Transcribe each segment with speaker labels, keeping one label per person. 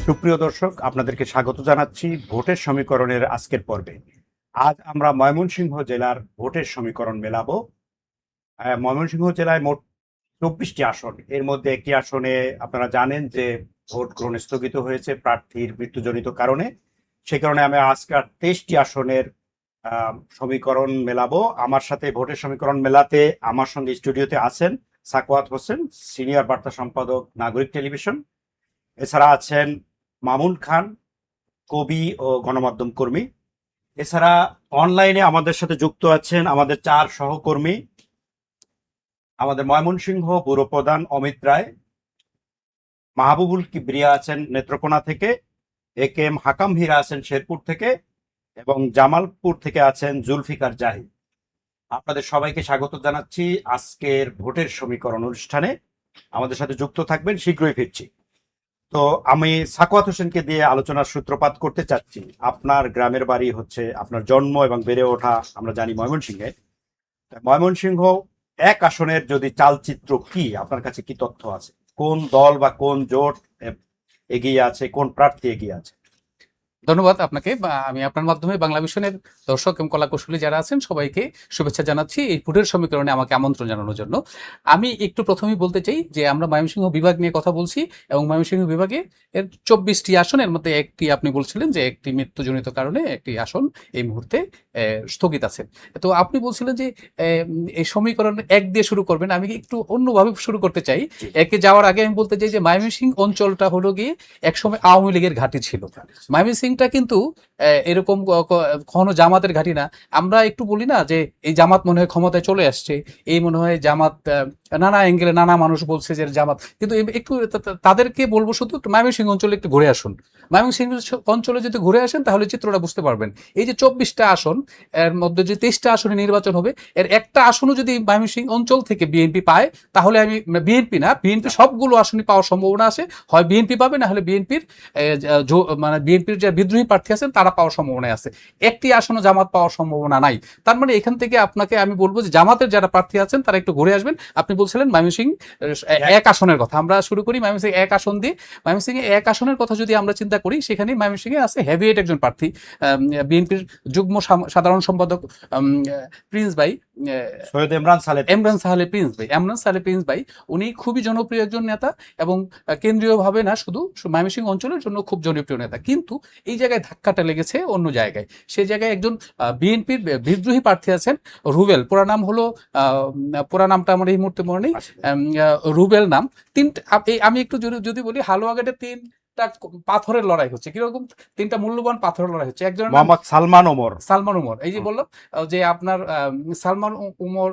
Speaker 1: সুপ্রিয় দর্শক, আপনাদেরকে স্বাগত জানাচ্ছি ভোটের সমীকরণের আজকের পর্বে। আজ আমরা ময়মনসিংহ জেলার ভোটের সমীকরণ মেলাবো। ময়মনসিংহ জেলায় মোট 24টি আসন, এর মধ্যে একটি আসনে আপনারা জানেন যে ভোট গ্রহণ স্থগিত হয়েছে প্রার্থীর মৃত্যুজনিত কারণে। সে কারণে আমি আজকের 23টি আসনের সমীকরণ মেলাবো। আমার সাথে ভোটের সমীকরণ মেলাতে আমার সঙ্গে স্টুডিওতে আছেন সাকওয়াত হোসেন, সিনিয়র বার্তা সম্পাদক, নাগরিক টেলিভিশন। এছাড়া আছেন মামুন খান, কবি ও গণমাধ্যম কর্মী। এছাড়া অনলাইনে আমাদের সাথে যুক্ত আছেন আমাদের 4 সহকর্মী। আমাদের ময়মনসিংহ ব্যুরো প্রধান অমিত রায়, মাহবুবুল কিবরিয়া আছেন নেত্রকোনা থেকে, এ কে এম হাকাম হীরা আছেন শেরপুর থেকে, এবং জামালপুর থেকে আছেন জুলফিকার জাহিদ। আপনাদের সবাইকে স্বাগত জানাচ্ছি আজকের ভোটের সমীকরণ অনুষ্ঠানে। আমাদের সাথে যুক্ত থাকবেন, শীঘ্রই ফিরছি। তো আমি সাকওয়াত হোসেনকে দিয়ে আলোচনার সূত্রপাত করতে চাচ্ছি। আপনার গ্রামের বাড়ি হচ্ছে, আপনার জন্ম এবং বেড়ে ওঠা আমরা জানি ময়মনসিংহে। ময়মনসিংহ এক আসনের যদি চালচিত্র কি, আপনার কাছে কি তথ্য আছে? কোন দল বা কোন জোট এগিয়ে আছে, কোন প্রার্থী এগিয়ে আছে?
Speaker 2: ধন্যবাদ আপনাকে। আমি আপনার মাধ্যমে বাংলা ভিশনের দর্শক এবং কলাকুশলী যারা আছেন সবাইকে শুভেচ্ছা জানাচ্ছি এই ভোটের সমীকরণে আমাকে আমন্ত্রণ জানানোর জন্য। আমি একটু প্রথমেই বলতে চাই যে আমরা ময়মনসিংহ বিভাগ নিয়ে কথা বলছি এবং ময়মনসিংহ বিভাগে এর 24টি আসনের মধ্যে একটি আপনি বলছিলেন যে একটি মৃত্যুজনিত কারণে একটি আসন এই মুহূর্তে স্থগিত আছে। তো আপনি বলছিলেন যে এই সমীকরণ 1 দিয়ে শুরু করবেন, আমি একটু অন্যভাবে শুরু করতে চাই। একে যাওয়ার আগে আমি বলতে চাই যে ময়মনসিংহ অঞ্চলটা হলো গিয়ে একসময় আওয়ামী লীগের ঘাঁটি ছিল। ময়মনসিংহটা কিন্তু এরকম কখনো জামাতের ঘাঁটি না। আমরা একটু বলি না যে এই জামাত মনে হয় ক্ষমতায় চলে আসছে, এই মনে হয় জামাত, নানা অ্যাঙ্গেলে নানা মানুষ বলছে যে জামাত, কিন্তু একটু তাদেরকে বলবো শুধু একটু ময়মনসিংহ অঞ্চলে একটু ঘুরে আসুন। ময়মনসিংহ অঞ্চলে যদি ঘুরে আসেন তাহলে চিত্রটা বুঝতে পারবেন। এই যে 24টা আসন, এর মধ্যে যে 23টা আসনে নির্বাচন হবে, এর একটা আসনও যদি ময়মনসিংহ অঞ্চল থেকে বিএনপি পায়, তাহলে আমি বিএনপি সবগুলো আসনই পাওয়ার সম্ভাবনা আছে। হয় বিএনপি পাবে, না হলে বিএনপির মানে বিএনপির যে বিদ্রোহী প্রার্থী আছেন তারা পাওয়ার সম্ভাবনা আছে। একটি আসনও জামাত পাওয়ার সম্ভাবনা নাই। তার মানে এখান থেকে আপনাকে আমি বলবো যে জামাতের যারা প্রার্থী আছেন তারা একটু ঘুরে আসবেন। আপনি বলছিলেন ময়মনসিংহ 1 আসনের কথা, আমরা শুরু করি ময়মনসিংহ 1 আসন দিয়ে। ময়মনসিংহ 1 আসনের কথা যদি আমরা চিন্তা করি, সেখানে ময়মনসিংহে আছে হেভিওয়েট একজন প্রার্থী, বিএনপির যুগ্ম সাধারণ সম্পাদক প্রিন্স ভাই,
Speaker 1: সৈয়দ
Speaker 2: ইমরান সাহেব প্রিন্স ভাই। উনি খুবই জনপ্রিয় একজন নেতা এবং কেন্দ্রীয়ভাবে না, শুধু ময়মনসিংহ অঞ্চলের জন্য খুব জনপ্রিয় নেতা। কিন্তু এই জায়গায় ধাক্কাটা লেগেছে অন্য জায়গায়। সেই জায়গায় একজন বিএনপির বিদ্রোহী প্রার্থী আছেন রুবেল, পুরা নামটা আমার এই মুহূর্তে মনে নেই, রুবেল নাম। আমি একটু যদি বলি, হালুয়াঘাটে 3টা পাথরের লড়াই হচ্ছে। কিরকম? 3টা মূল্যবান পাথরের লড়াই হচ্ছে। একজন
Speaker 1: মোহাম্মদ সালমান ওমর,
Speaker 2: এই যে বললাম যে আপনার সালমান ওমর,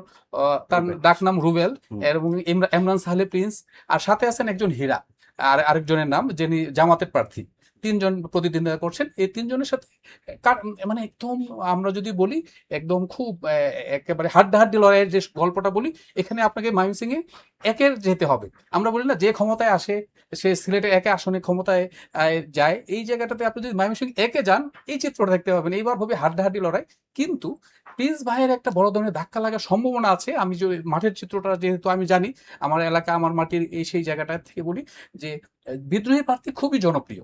Speaker 2: তার ডাক নাম রুবেল, এবং ইমরান সাহেব প্রিন্স, আর সাথে আছেন একজন হীরা, আর আরেকজনের নাম যিনি জামাতের প্রার্থী। 3জন প্রতিদ্বন্দ্বিতা করছেন। এই 3জনের সাথে মানে একদম আমরা যদি বলি একদম খুব একেবারে হাড্ডাহাড্ডি লড়াইয়ের যে গল্পটা বলি, এখানে আপনাকে ময়মনসিংহে 1-এর যেতে হবে। আমরা বলি না যে ক্ষমতায় আসে সে সিলেটে 1 আসনে ক্ষমতায় যায়। এই জায়গাটাতে আপনি যদি ময়মনসিংহ 1-এ যান, এই চিত্রটা দেখতে পাবেন। এইবার হবে হাড্ডাহাড্ডি লড়াই। কিন্তু প্রিন্স ভাইয়ের একটা বড় ধরনের ধাক্কা লাগার সম্ভাবনা আছে। আমি যে মাঠের চিত্রটা যেহেতু আমি জানি, আমার এলাকা আমার মাটির সেই জায়গাটা থেকে বলি যে বিদ্রোহী প্রার্থী খুবই জনপ্রিয়,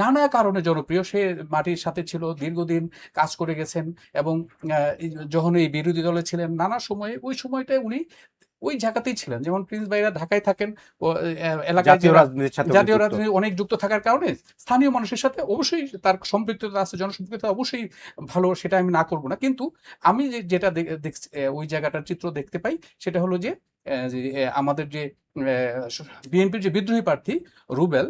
Speaker 2: নানা কারণে জনপ্রিয়। সে মাটির সাথে ছিল, দীর্ঘদিন কাজ করে গেছেন, এবং যখন এই বিরোধী দলে ছিলেন নানা সময়ে, ওই সময়টায় উনি ওই জায়গাতেই ছিলেন। যেমন প্রিন্স ভাইরা ঢাকায় থাকেন, এলাকায় জাতীয় রাজনীতি অনেক যুক্ত থাকার কারণে স্থানীয় মানুষের সাথে অবশ্যই তার সম্পৃক্ততা আছে, জনসম্পৃক্ততা অবশ্যই ভালো, সেটা আমি না করবো না। কিন্তু আমি যেটা দেখছি, ওই জায়গাটার চিত্র দেখতে পাই, সেটা হলো যে আমাদের যে বিএনপির যে বিদ্রোহী প্রার্থী রুবেল,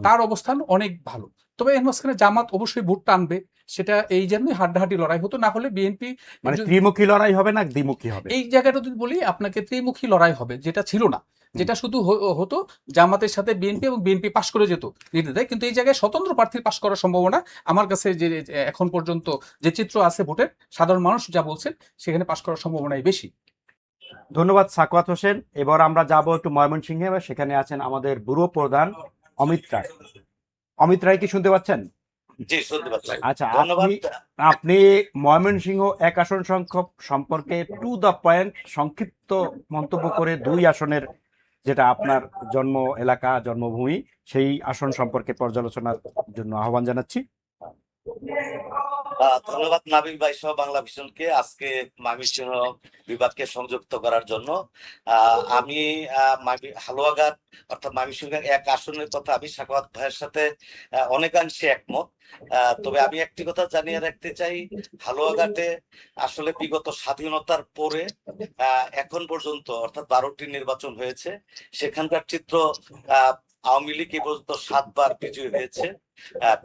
Speaker 2: তার অবস্থান অনেক ভালো। তবে এর মাঝখানে জামাত অবশ্যই ভোট টানবে, সেটা এই জন্যই হাড্ডাহাড্ডি লড়াই হতো। না হলে বিএনপি
Speaker 1: মানে ত্রিমুখী লড়াই হবে না দ্বিমুখী হবে?
Speaker 2: এই জায়গাটা যদি বলি আপনাকে, ত্রিমুখী লড়াই হবে, যেটা ছিল না। যেটা শুধু হতো জামাতের সাথে বিএনপি, এবং বিএনপি পাশ করে যেত নির্দ্বিধায়। কিন্তু এই জায়গায় স্বতন্ত্র প্রার্থীর পাশ করার সম্ভাবনা আমার কাছে যে এখন পর্যন্ত যে চিত্র আছে ভোটের, সাধারণ মানুষ যা বলছেন, সেখানে পাশ করার সম্ভাবনাই বেশি।
Speaker 1: ধন্যবাদ সাকওয়াত হোসেন। এবার আমরা যাব একটু ময়মনসিংহে। সেখানে আছেন আমাদের ব্যুরো প্রধান অমিত রায়। অমিত রায়, কি শুনতে পাচ্ছেন?
Speaker 3: জি, শুনতে পাচ্ছি।
Speaker 1: আচ্ছা, আপনি ময়মনসিংহ 1 আসন সম্পর্কে টু দ্য পয়েন্ট সংক্ষিপ্ত মন্তব্য করে 2 আসনের যেটা আপনার জন্ম এলাকা, জন্মভূমি, সেই আসন সম্পর্কে পর্যালোচনার জন্য আহ্বান জানাচ্ছি।
Speaker 3: ধন্যবাদ নাবিল ভাই সহ বাংলা ভিশনকে আজকে ময়মনসিংহ বিভাগকে সংযুক্ত করার জন্য। আমি হালুয়াঘাট অর্থাৎ ময়মনসিংহের এক আসনের কথা আমি সাখাওয়াত ভাইয়ের সাথে অনেকাংশে একমত। তবে আমি একটি কথা জানিয়ে রাখতে চাই, হালুয়াঘাটে আসলে বিগত স্বাধীনতার পরে এখন পর্যন্ত অর্থাৎ 12টি নির্বাচন হয়েছে, সেখানকার চিত্র আওয়ামী লীগ এ পর্যন্ত 7বার বিজয়ী হয়েছে,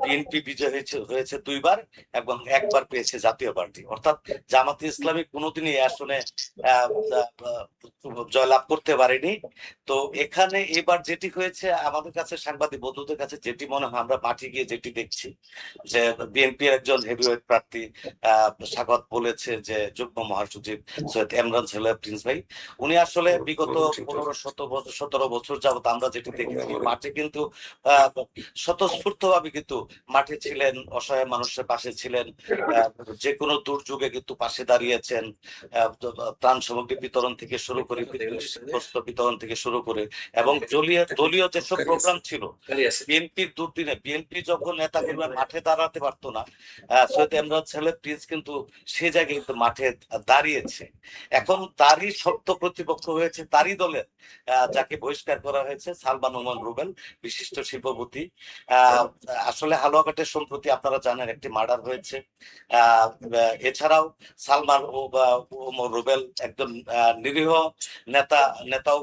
Speaker 3: বিএনপি বিজয় হয়েছে 2বার এবং 1বার পেয়েছে জাতীয় পার্টি। অর্থাৎ জামাতে ইসলামী কোনোদিনই এই আসনে জয়লাভ করতে পারেনি। তো এখানে এবার যেটি হয়েছে, আমাদের কাছে সাংবাদিক বন্ধুদের কাছে যেটি মনে হয়, আমরা মাঠে গিয়ে যেটি দেখছি যে বিএনপির একজন হেভিওয়েট প্রার্থী স্বাগত বলেছে যে যুগ্ম মহাসচিব সৈয়দ ইমরান ছেলে প্রিন্স ভাই, উনি আসলে বিগত 17 বছর যাবত আমরা যেটি দেখেছি মাঠে কিন্তু স্বতঃস্ফূর্ত ভাবে কিন্তু মাঠে ছিলেন, অসহায় মানুষের পাশে ছিলেন, যে কোনো দুর্যোগে কিন্তু পাশে দাঁড়িয়েছেন, ত্রাণ সামগ্রী বিতরণ থেকে শুরু করে বস্ত্র বিতরণ থেকে শুরু করে, এবং দলীয় যেসব প্রোগ্রাম ছিল বিএনপির দুর্দিনে, বিএনপি যখন নেতা কর্মী মাঠে দাঁড়াতে পারতো না, সৈয়দ ইমরান ছেলে প্রিন্স কিন্তু সে জায়গায় কিন্তু মাঠে দাঁড়িয়েছে। এখন তারই শক্ত প্রতিপক্ষ হয়েছে তারই দলের যাকে বহিষ্কার করা হয়েছে, সালমান ওমর রুবেল, বিশিষ্ট শিল্পপতি। আসলে হালুয়াঘাটের সম্প্রতি আপনারা জানেন একটি মার্ডার হয়েছে। এছাড়াও সালমান ওমর রুবেল একজন নিরীহ নেতাও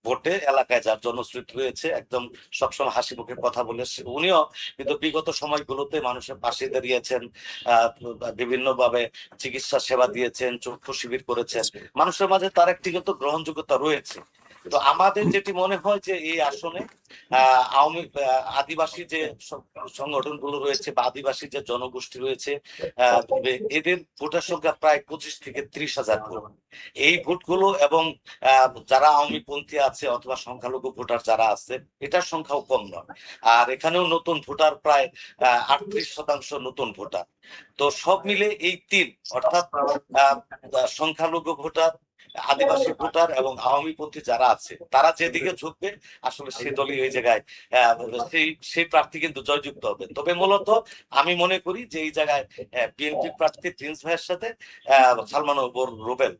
Speaker 3: ভোটে এলাকায় যার জনশ্রুতি রয়েছে, একদম সবসময় হাসি মুখে কথা বলে উনিও কিন্তু বিগত সময়গুলোতে মানুষের পাশে দাঁড়িয়েছেন, বিভিন্নভাবে চিকিৎসা সেবা দিয়েছেন, চক্ষু শিবির করেছেন, মানুষের মাঝে তার একটি কিন্তু গ্রহণযোগ্যতা রয়েছে। তো আমাদের যেটি মনে হয় যে এই আসনে আদিবাসী যে সংগঠনগুলো রয়েছে বা আদিবাসী যে জনগোষ্ঠী রয়েছে, এদের ভোটার সংখ্যা প্রায় 25 থেকে 30,000 ভোট। এই ভোটগুলো এবং যারা আওয়ামী পন্থী আছে অথবা সংখ্যালঘু ভোটার যারা আছে, এটার সংখ্যাও কম নয়। আর এখানেও নতুন ভোটার প্রায় 38% নতুন ভোটার। তো সব মিলে এই তিন, অর্থাৎ সংখ্যালঘু ভোটার, আদিবাসী ভোটার এবং আওয়ামী পন্থী যারা আছে, তারা যেদিকে ঝুঁকবে আসলে সেই দলই ওই জায়গায় সেই প্রার্থী কিন্তু জয়যুক্ত হবে। তবে মূলত আমি মনে করি যে এই জায়গায় বিএনপি প্রার্থী প্রিন্স ভাইয়ের সাথে সালমান ওমর রুবেল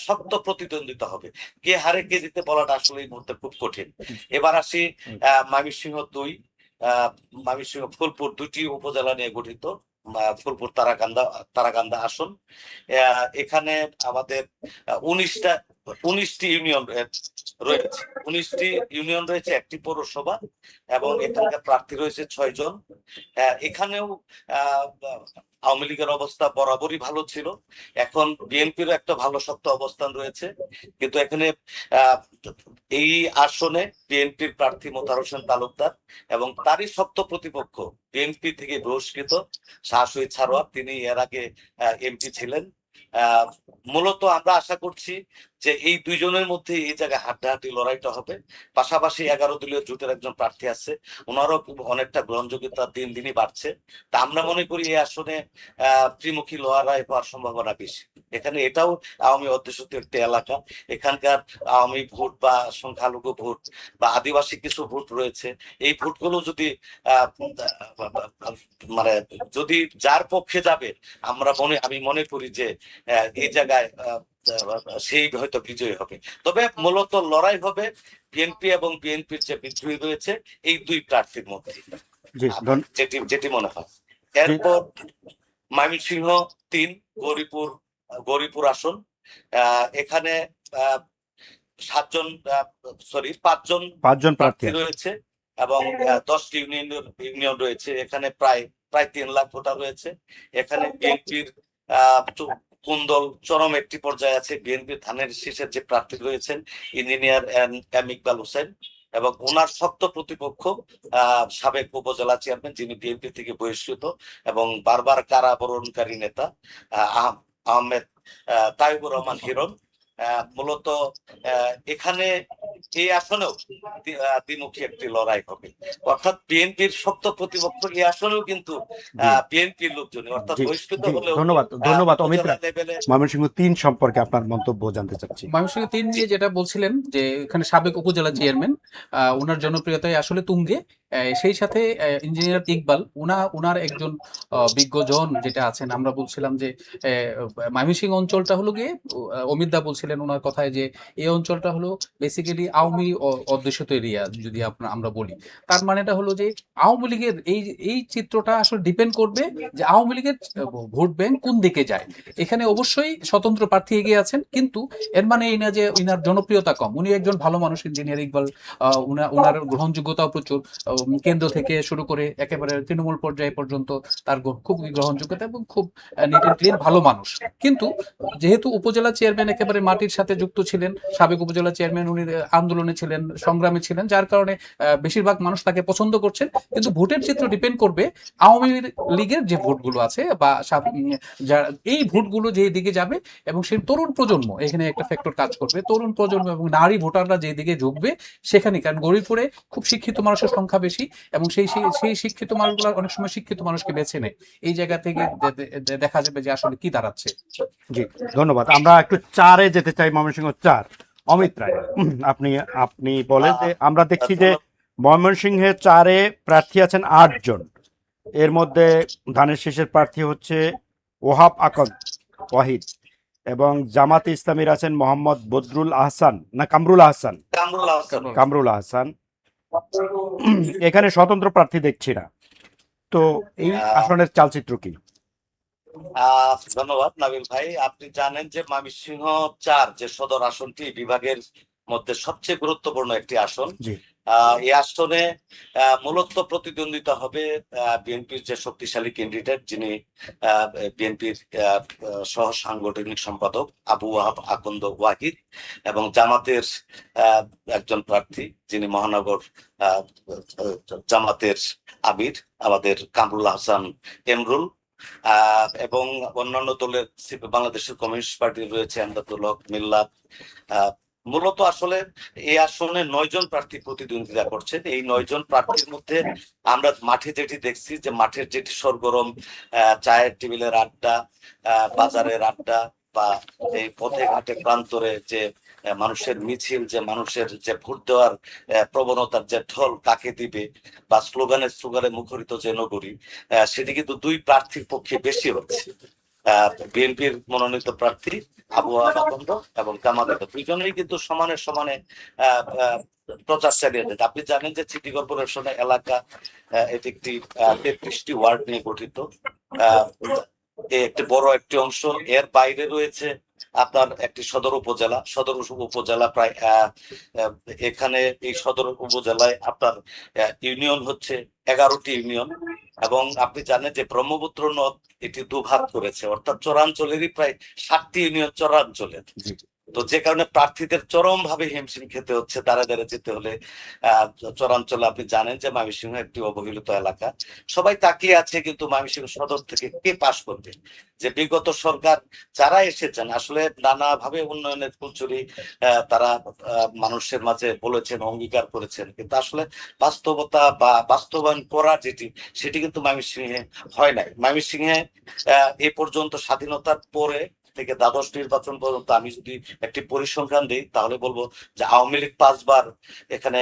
Speaker 3: শক্ত প্রতিদ্বন্দ্বিতা হবে। কে হারে কে জিতে বলাটা আসলে এই মুহূর্তে খুব কঠিন। এবার আসি ময়মনসিংহ 2, ময়মনসিংহ ফুলপুর 2টি উপজেলা নিয়ে গঠিত ফুলপুর তারাকান্দা আসন। এখানে আমাদের 19টি ইউনিয়ন রয়েছে, 19টি ইউনিয়ন রয়েছে, একটি পৌরসভা, এবং এখানকার প্রার্থী রয়েছে 6 জন। এখানেও আওয়ামী লীগের অবস্থা বরাবরই ভালো ছিল, এখন বিএনপির একটা ভালো শক্ত অবস্থান রয়েছে। কিন্তু এখানে এই আসনে বিএনপির প্রার্থী মোতাহার হোসেন তালুকদার এবং তারই শক্ত প্রতিপক্ষ বিএনপি থেকে বহিষ্কৃত শাহ শহীদ সারোয়ার, তিনি এর আগে এমপি ছিলেন। মূলত আমরা আশা করছি যে এই দুইজনের মধ্যে এই জায়গায় হাড্ডাহাড্ডি লড়াইটা হবে। পাশাপাশি 11 দলীয় জোটের একজন প্রার্থী আছে, ওনারও অনেকটা গ্রহণযোগ্যতা দিন দিনই বাড়ছে। তা আমরা মনে করি এই আসনে ত্রিমুখী লড়াই হওয়ার সম্ভাবনা বেশি। এখানে এটাও আওয়ামী অধ্যুষিত একটি এলাকা, এখানকার আওয়ামী ভোট বা সংখ্যালঘু ভোট বা আদিবাসী কিছু ভোট রয়েছে, এই ভোটগুলো যদি মানে যদি যার পক্ষে যাবে, আমি মনে করি যে এই জায়গায় সেই হয়তো বিজয়ী হবে। তবে মূলত লড়াই হবে বিএনপি এবং বিএনপির যে বিদ্রোহী রয়েছে এই দুই প্রার্থীর মধ্যে, যেটি মনে হয়। এরপর ময়মনসিংহ 3 গৌরীপুর আসন। এখানে 5জন প্রার্থী রয়েছে এবং 10টি ইউনিয়ন রয়েছে। এখানে প্রায় 3 লাখ ভোটার রয়েছে। এখানে বিএনপির কুন্দল চরম একটি পর্যায়ে আছে। বিএনপির ধানের শীষের যে প্রার্থী রয়েছেন ইঞ্জিনিয়ার এম ইকবাল হোসেন, এবং ওনার শক্ত প্রতিপক্ষ সাবেক উপজেলা চেয়ারম্যান, যিনি বিএনপি থেকে বহিষ্কৃত এবং বারবার কারাবরণকারী নেতা আহমেদ তাইবুর রহমান হিরণ। মূলত এখানে এই আসনেও দ্বিমুখী একটি লড়াই হবে, অর্থাৎ বিএনপির শক্ত প্রতিপক্ষ এই আসনেও কিন্তু
Speaker 1: জি
Speaker 3: বিএনপির লোকজনই, অর্থাৎ
Speaker 1: জি
Speaker 3: বহিষ্কৃত
Speaker 1: জি,
Speaker 3: হলেও
Speaker 1: ধন্যবাদ ধন্যবাদ অমিত
Speaker 3: উপজেলা
Speaker 1: রায়।
Speaker 3: লেভেলে।
Speaker 1: ময়মনসিংহ ৩ সম্পর্কে আপনার মন্তব্য জানতে চাচ্ছি।
Speaker 2: ময়মনসিংহ ৩ নিয়ে যেটা বলছিলেন যে এখানে সাবেক উপজেলা চেয়ারম্যান, ওনার জনপ্রিয়তায় আসলে তুঙ্গে। সেই সাথে ইঞ্জিনিয়ার ইকবাল, ওনার একজন বিজ্ঞজন যেটা আছেন, আমরা বলছিলাম যে ময়মনসিংহ অঞ্চলটা হলো গিয়ে, অমিত দা বলছিলেন ওনার কথায় যে এই অঞ্চলটা হলো বেসিক্যালি আওয়ামী অধ্যুষিত এরিয়া, যদি আমরা বলি। তার মানেটা হলো যে আওয়ামী লীগের এই চিত্রটা আসলে ডিপেন্ড করবে যে আওয়ামী লীগের ভোট ব্যাংক কোন দিকে যায়। এখানে অবশ্যই স্বতন্ত্র প্রার্থী এগিয়ে আছেন, কিন্তু এর মানে এই না যে ইনার জনপ্রিয়তা কম। উনি একজন ভালো মানুষ, ইঞ্জিনিয়ার ইকবাল। উনার গ্রহণযোগ্যতাও প্রচুর, কেন্দ্র থেকে শুরু করে একেবারে তৃণমূল পর্যায়ে পর্যন্ত তার খুব গ্রহণযোগ্যতা, এবং খুব নিট অ্যান্ড ক্লিন ভালো মানুষ। কিন্তু যেহেতু উপজেলা চেয়ারম্যান একেবারে মাটির সাথে যুক্ত ছিলেন, সাবেক উপজেলা চেয়ারম্যান, উনি আন্দোলনে ছিলেন, সংগ্রামে ছিলেন, যার কারণে বেশিরভাগ মানুষ তাকে পছন্দ করছেন। কিন্তু ভোটের চিত্র ডিপেন্ড করবে আওয়ামী লীগের যে ভোটগুলো আছে, বা এই ভোটগুলো যে দিকে যাবে, এবং সেই তরুণ প্রজন্ম এখানে একটা ফ্যাক্টর কাজ করবে। তরুণ প্রজন্ম এবং নারী ভোটাররা যে দিকে ঝুঁকবে সেখানে, কারণ গরিবপুরে খুব শিক্ষিত মানুষের সংখ্যা বেশি, এবং সেই শিক্ষিত মানুষগুলো অনেক সময় শিক্ষিত মানুষকে বেছে নেয়। এই জায়গা থেকে দেখা যাবে যে আসলে কি দাঁড়াচ্ছে।
Speaker 1: জি ধন্যবাদ। আমরা একটু ৪-এ যেতে চাই, ময়মনসিংহ ৪। অমিত রায়, আপনি আপনি বলেন যে আমরা দেখছি যে ময়মনসিংহে ৪-এ প্রার্থী আছেন ৮ জন। এর মধ্যে ধানের শীষের প্রার্থী হচ্ছে ওহাব আকন্দ ওয়াহিদ, এবং জামাতে ইসলামীর আছেন মোহাম্মদ বদরুল আহসান, না কামরুল আহসান,
Speaker 3: কামরুল আহসান।
Speaker 1: কামরুল আহসান। এখানে স্বতন্ত্র প্রার্থী দেখছি না। তো এই আসনের চালচিত্র কি?
Speaker 3: ধন্যবাদ নাবিল ভাই। আপনি জানেন যে ময়মনসিংহ ৪ যে সদর আসনটি বিভাগের মধ্যে সবচেয়ে গুরুত্বপূর্ণ একটি আসন।
Speaker 1: জি
Speaker 3: এই আসনে মূলত প্রতিদ্বন্দ্বিতা হবে বিএনপির যে শক্তিশালী ক্যান্ডিডেট, যিনি বিএনপির সহ সাংগঠনিক সম্পাদক আবু ওয়াহাব আকন্দ ওয়াহিদ, এবং জামাতের একজন প্রার্থী যিনি মহানগর জামাতের আমির আমাদের কামরুল আহসান এমরুল, এবং অন্যান্য দলের বাংলাদেশের কমিউনিস্ট পার্টির রয়েছে এমদাদুল হক মিল্লাত। মূলত আসলে এই আসনে ৯ জন প্রার্থী প্রতিদ্বন্দ্বিতা করছেন। এই ৯ জন প্রার্থীর মধ্যে আমরা মাঠে যেটি দেখছি, যে মাঠের যেটি সরগরম চায়ের টেবিলের আড্ডা, বাজারের আড্ডা, বা এই পথে ঘাটে প্রান্তরে যে মানুষের মিছিল, যে মানুষের যে ভোট দেওয়ার প্রবণতার যে ঢল কাকে দিবে, বা স্লোগানে মুখরিত যে নগরী, সেটি কিন্তু দুই প্রার্থীর পক্ষে বেশি হচ্ছে। বিএনপির মনোনীত প্রার্থী আবু ওয়াহাব আকন্দ এবং জামাতের দুইজনেই কিন্তু সমানে সমানে প্রচার চালিয়ে যাচ্ছে। আপনি জানেন যে সিটি কর্পোরেশনের এলাকা এটি একটি ৩৩টি ওয়ার্ড নিয়ে গঠিত। একটি বড় একটি অংশ, এর বাইরে রয়েছে আপনার একটি সদর উপজেলা প্রায় এখানে এই সদর উপজেলায় আপনার ইউনিয়ন হচ্ছে 11টি ইউনিয়ন, এবং আপনি জানেন যে ব্রহ্মপুত্র নদ এটি দুভাগ করেছে, অর্থাৎ চরাঞ্চলেরই প্রায় 7টি ইউনিয়ন চরাঞ্চলের। তো যে কারণে প্রার্থীদের চরম ভাবে হিমশিম খেতে হচ্ছে দাঁড়ে যেতে হলে। চরাঞ্চলে আপনি জানেন যে ময়মনসিংহ একটি অবহেলিত এলাকা, সবাই তাকিয়ে আছে কিন্তু ময়মনসিংহ সদর থেকে কে পাশ করবে। যে বিগত সরকার যারা এসেছেন আসলে নানাভাবে উন্নয়নের ফুলচুরি তারা মানুষের মাঝে বলেছেন, অঙ্গীকার করেছেন, কিন্তু আসলে বাস্তবতা বা বাস্তবায়ন করা সেটি কিন্তু ময়মনসিংহে হয় নাই। ময়মনসিংহে এ পর্যন্ত স্বাধীনতার পরে থেকে দ্বাদশ নির্বাচন পর্যন্ত আমি যদি একটি পরিসংখ্যান দিই, তাহলে বলবো যে আওয়ামী লীগ 5 বার এখানে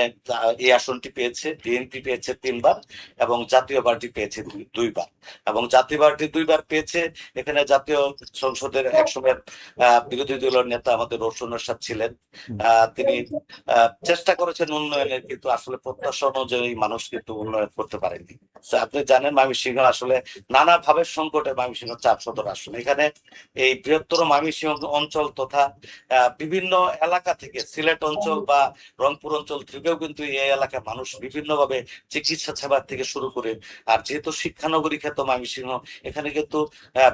Speaker 3: এই আসনটি পেয়েছে, বিএনপি পেয়েছে 3 বার, এবং জাতীয় পার্টি পেয়েছে 2 বার। এবং জাতীয় পার্টি 2 বার পেয়েছে। এখানে জাতীয় সংসদের একসময় বিরোধী দলের নেতা আমাদের রওশন এরশাদ ছিলেন, তিনি চেষ্টা করেছেন উন্নয়নের, কিন্তু আসলে প্রত্যাশা অনুযায়ী মানুষ কিন্তু উন্নয়ন করতে পারেনি। আপনি জানেন ময়মনসিংহ আসলে নানাভাবে সংকটে ময়মনসিংহ 4 সদর আসন। এখানে এই বৃহত্তর ময়মনসিংহ অঞ্চল তথা বিভিন্ন এলাকা থেকে, সিলেট অঞ্চল বা রংপুর অঞ্চল থেকেও কিন্তু এই এলাকার মানুষ বিভিন্নভাবে চিকিৎসা সেবা থেকে শুরু করে, আর যেহেতু শিক্ষানগরী খ্যাত ময়মনসিংহ, এখানে কিন্তু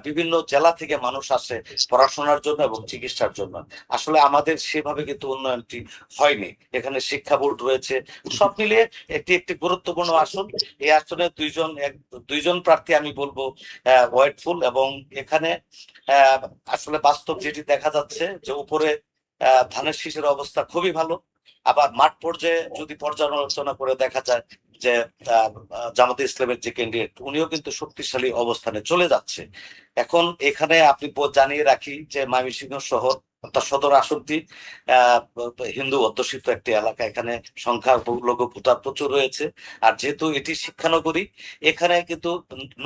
Speaker 3: বিভিন্ন জেলা থেকে মানুষ আসে পড়াশোনার জন্য এবং চিকিৎসার জন্য। আসলে আমাদের সেভাবে কিন্তু উন্নয়নটি হয়নি। এখানে শিক্ষা বোর্ড রয়েছে, সব মিলিয়ে একটি গুরুত্বপূর্ণ আসন। এই আসনে দুইজন প্রার্থী আমি বলবো ওয়েটফুল, এবং এখানে আসলে বাস্তব যেটি দেখা যাচ্ছে যে উপরে ধানের শীষের অবস্থা খুবই ভালো। আবার মাঠ পর্যায়ে যদি পর্যালোচনা করে দেখা যায় যে জামাতে ইসলামের যে ক্যান্ডিডেট উনিও কিন্তু শক্তিশালী অবস্থানে চলে যাচ্ছে। এখন এখানে আপনি জানিয়ে রাখি যে ময়মনসিংহ শহর অর্থাৎ সদর আসনটি আহ হিন্দু অধ্যুষিত একটি এলাকা, এখানে সংখ্যালঘু ভোটার প্রচুর রয়েছে। আর যেহেতু এটি শিক্ষানগরী, এখানে কিন্তু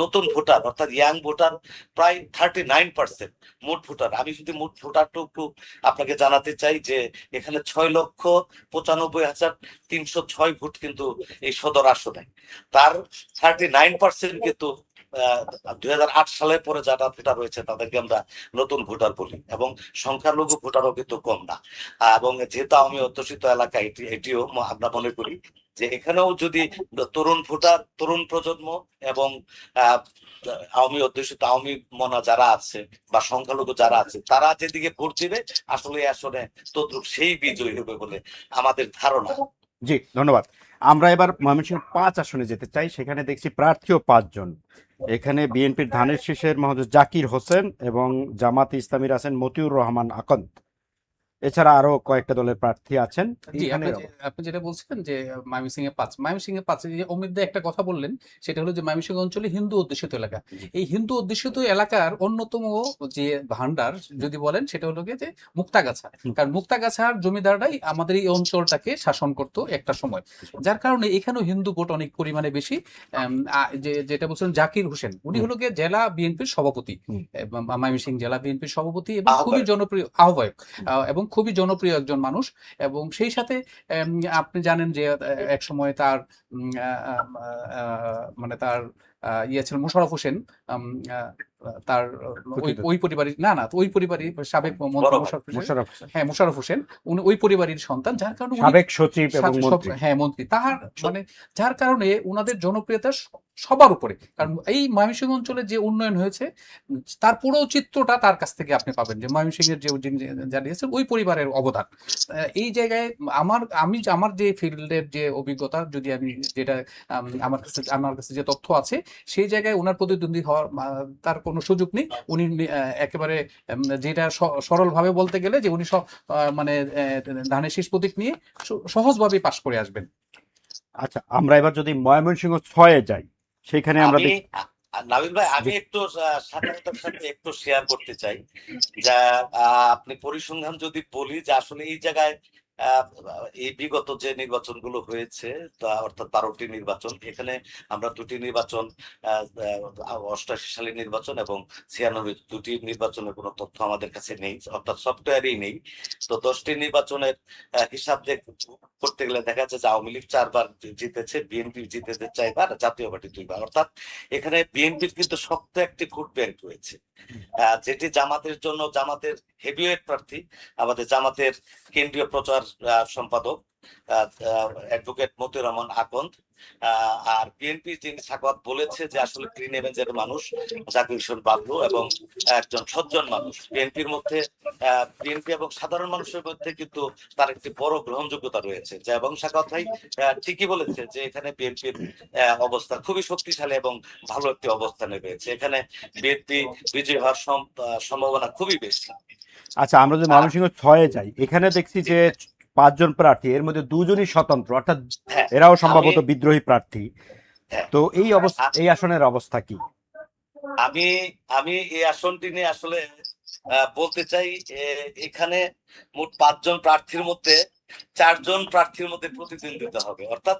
Speaker 3: নতুন ভোটার অর্থাৎ ইয়াং ভোটার প্রায় 39% মোট ভোটার। আমি যদি মোট ভোটারটুকু আপনাকে জানাতে চাই যে এখানে 6,95,306 ভোট কিন্তু এই সদর আসনে। তার 39% কিন্তু 2008 সালের পরে যারা ভোটার রয়েছে তাদেরকে আমরা নতুন ভোটার বলি, এবং সংখ্যালঘু ভোটারও কিন্তু কম না। এবং যেহেতু আওয়ামী অধ্যুষিত এলাকা, এটিও আমরা মনে করি যে এখানেও যদি তরুণ ভোটার, তরুণ প্রজন্ম এবং আহ আওয়ামী অধ্যুষিত আওয়ামী মনা যারা আছে বা সংখ্যালঘু যারা আছে তারা যেদিকে ভোট দিবে আসলে আসলে তদ্রুপ সেই বিজয়ী হবে বলে আমাদের ধারণা।
Speaker 1: জি, ধন্যবাদ। আমরা এবার ময়মনসিংহ 5 আসনে যেতে চাই। সেখানে দেখছি প্রার্থীও 5 জন। এখানে বিএনপির ধানের শীষের মহোদয় জাকির হোসেন এবং জামাত ইসলামীর আছেন মতিউর রহমান আকন্দ। এছাড়া আরো কয়েকটা দলের প্রার্থী আছেন।
Speaker 2: জি,
Speaker 1: এখানে
Speaker 2: আপনি যেটা বলছিলেন যে ময়মনসিংহে 5 যে অমিত দা একটা কথা বললেন, সেটা হলো যে ময়মনসিংহ অঞ্চলে হিন্দু অধ্যুষিত এলাকা। এই হিন্দু অধ্যুষিত এলাকার অন্যতম যে ভান্ডার যদি বলেন সেটা হলো গিয়ে যে মুক্তাগাছা। কারণ মুক্তাগাছার জমিদাররাই আমাদের এই অঞ্চলটাকে শাসন করতো একটা সময়, যার কারণে এখানেও হিন্দু ভোট অনেক পরিমাণে বেশি। যেটা বলছেন জাকির হোসেন, উনি হলো গিয়ে জেলা বিএনপির সভাপতি, ময়মনসিংহ জেলা বিএনপির সভাপতি এবং খুবই জনপ্রিয় আহ্বায়ক, এবং খুবই জনপ্রিয় একজন মানুষ। এবং সেই সাথে আপনি জানেন যে এক সময় তার মানে তার ইয়ে ছিলেন মোশাররফ হোসেন, তার ওই পরিবারের ওই পরিবারের সাবেক মন্ত্রী মোশাররফ হোসেন। হ্যাঁ, মোশাররফ হোসেন উনি ওই পরিবারের সন্তান, যার কারণে
Speaker 1: সাবেক সচিব এবং মন্ত্রী।
Speaker 2: হ্যাঁ, মন্ত্রী। তার মানে যার কারণে ওনাদের জনপ্রিয়তা সবার উপরে। কারণ এই ময়মনসিংহ অঞ্চলে যে উন্নয়ন হয়েছে তার পুরো চিত্রটা তার কাছ থেকে আপনি পাবেন, যে ময়মনসিংহের যে জানিয়েছেন ওই পরিবারের অবদান। এই জায়গায় আমার যে ফিল্ডের যে অভিজ্ঞতা, যদি আমি যেটা আমার কাছে যে তথ্য আছে, সেই জায়গায় ওনার প্রতিদ্বন্দ্বী হওয়ার তার কোনো সুযোগ নেই। উনি একেবারে যেটা সরলভাবে বলতে গেলে যে উনি মানে ধানের শীষ প্রতীক নিয়ে সহজভাবে পাশ করে আসবেন।
Speaker 1: আচ্ছা, আমরা এবার যদি ময়মনসিংহ 6-এ যাই, সেখানে আমরা
Speaker 3: নাবিল ভাই, আমি একটু সাধারণতার সাথে একটু শেয়ার করতে চাই যা আপনি পরিসংখ্যান যদি বলি যে আসলে এই জায়গায় এই বিগত যে নির্বাচনগুলো হয়েছে, অর্থাৎ 12টি নির্বাচন, এখানে আমরা 2টি নির্বাচন 88 সালের নির্বাচন এবং 96 দুটি নির্বাচনের কোনো তথ্য আমাদের কাছে নেই, অর্থাৎ সফটওয়্যারই নেই। তো 10টি নির্বাচনের হিসাব করতে গেলে দেখা যাচ্ছে যে আওয়ামী লীগ 4বার জিতেছে, বিএনপি জিতেছে 4বার, জাতীয় পার্টি 2বার। অর্থাৎ এখানে বিএনপির কিন্তু শক্ত একটি ভোট ব্যাংক রয়েছে, যেটি জামাতের জন্য, জামাতের হেভিওয়েট প্রার্থী, আমাদের জামাতের কেন্দ্রীয় প্রচার সম্পাদক অ্যাডভোকেট মতিউর রহমান আকন্দ। আর বিএনপি যিনি সাকওয়াত বলেছে যে আসলে ক্লিন এভেঞ্জের মানুষ জাকির হোসেন বাবলু এবং একজন সজ্জন মানুষ। বিএনপির মধ্যে বিএনপি এবং সাধারণ মানুষের মধ্যে কিন্তু তার একটি বড় গ্রহণযোগ্যতা রয়েছে, যা এবং সাকওয়াত ভাই ঠিকই বলেছে যে এখানে বিএনপির অবস্থা খুবই শক্তিশালী এবং ভালো একটি অবস্থানে রয়েছে। এখানে বিএনপি বিজয়ী হওয়ার সম্ভাবনা খুবই বেশি।
Speaker 1: আচ্ছা, আমরা যদি ময়মনসিংহ 6-এ যাই, এখানে দেখছি যে 5 জন প্রার্থী, এর মধ্যে 2 জনই স্বতন্ত্র, অর্থাৎ এরাও সম্ভবত বিদ্রোহী প্রার্থী। তো এই আসনের অবস্থা কি?
Speaker 3: আমি আমি এই আসনটি নিয়ে আসলে বলতে চাই, এখানে মোট 5 জন প্রার্থীর মধ্যে 4 জন প্রার্থীর মধ্যে প্রতিদ্বন্দ্বিতা হবে, অর্থাৎ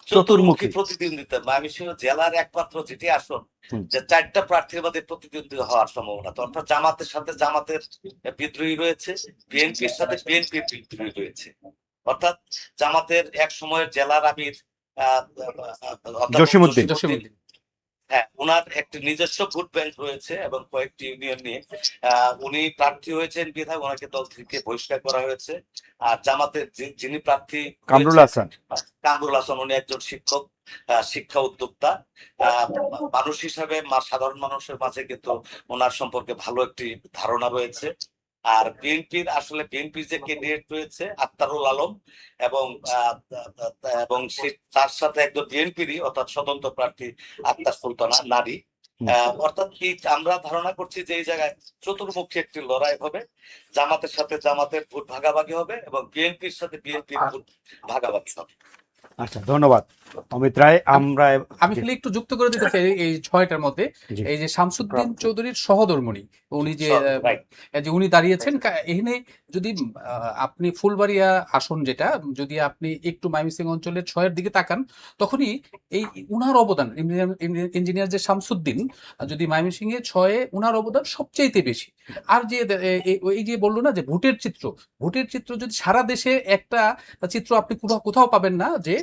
Speaker 3: চতুর্মুখী প্রতিদ্বন্দ্বিতা। ময়মনসিংহ জেলার একমাত্র যেটি আসন যে 4টা প্রার্থীর মধ্যে প্রতিদ্বন্দ্বিতা হওয়ার সম্ভাবনা। অর্থাৎ জামাতের সাথে জামাতের বিদ্রোহী রয়েছে, বিএনপির সাথে বিএনপির বিদ্রোহী রয়েছে। অর্থাৎ জামাতের এক সময়ের জেলার আমির
Speaker 1: জসিমউদ্দিন,
Speaker 3: হ্যাঁ, ওনার একটি নিজস্ব ভোট ব্যাংক রয়েছে এবং কয়েকটি ইউনিয়ন নিয়ে উনি প্রার্থী হয়েছেন বিধায় ওনাকে দল থেকে বহিষ্কার করা হয়েছে। আর জামাতের যিনি প্রার্থী
Speaker 1: কামরুল হাসান,
Speaker 3: উনি একজন শিক্ষক, শিক্ষা উদ্যোক্তা মানুষ হিসাবে সাধারণ মানুষের মাঝে কিন্তু ওনার সম্পর্কে ভালো একটি ধারণা রয়েছে। আর বিএনপির যে ক্যান্ডিডেট রয়েছে আক্তারুল আলম এবং তার সাথে একজন বিএনপিরই অর্থাৎ স্বতন্ত্র প্রার্থী আক্তার সুলতানা নারী,
Speaker 1: হুম।
Speaker 3: অর্থাৎ এই আমরা ধারণা করছি যে এই জায়গায় চতুর্মুখী একটি লড়াই হবে, জামাতের সাথে জামাতের ভোট ভাগাভাগি হবে এবং বিএনপির সাথে বিএনপির ভোট ভাগাভাগি হবে।
Speaker 1: আচ্ছা, ধন্যবাদ অমিত রায়। আমরা
Speaker 2: আমি
Speaker 1: জি,
Speaker 2: খালি একটু যুক্ত করে দিতে চাই এই 6টার মধ্যে,
Speaker 1: জি,
Speaker 2: এই যে শামসুদ্দিন চৌধুরীর সহধর্মিণী, উনি যে
Speaker 3: রাইট।
Speaker 2: যে উনি দাঁড়িয়েছেন এখানে যদি আপনি ফুলবাড়িয়া আসন যেটা, যদি আপনি একটু ময়মনসিংহ অঞ্চলের 6-এর দিকে তাকান, তখনই এই উনার অবদান, ইঞ্জিনিয়ার যে শামসুদ্দিন, যদি ময়মনসিংহে 6-এ উনার অবদান সবচাইতে বেশি। আর যে এই যে বললো না যে ভোটের চিত্র যদি সারা দেশে একটা চিত্র আপনি কোথাও পাবেন না যে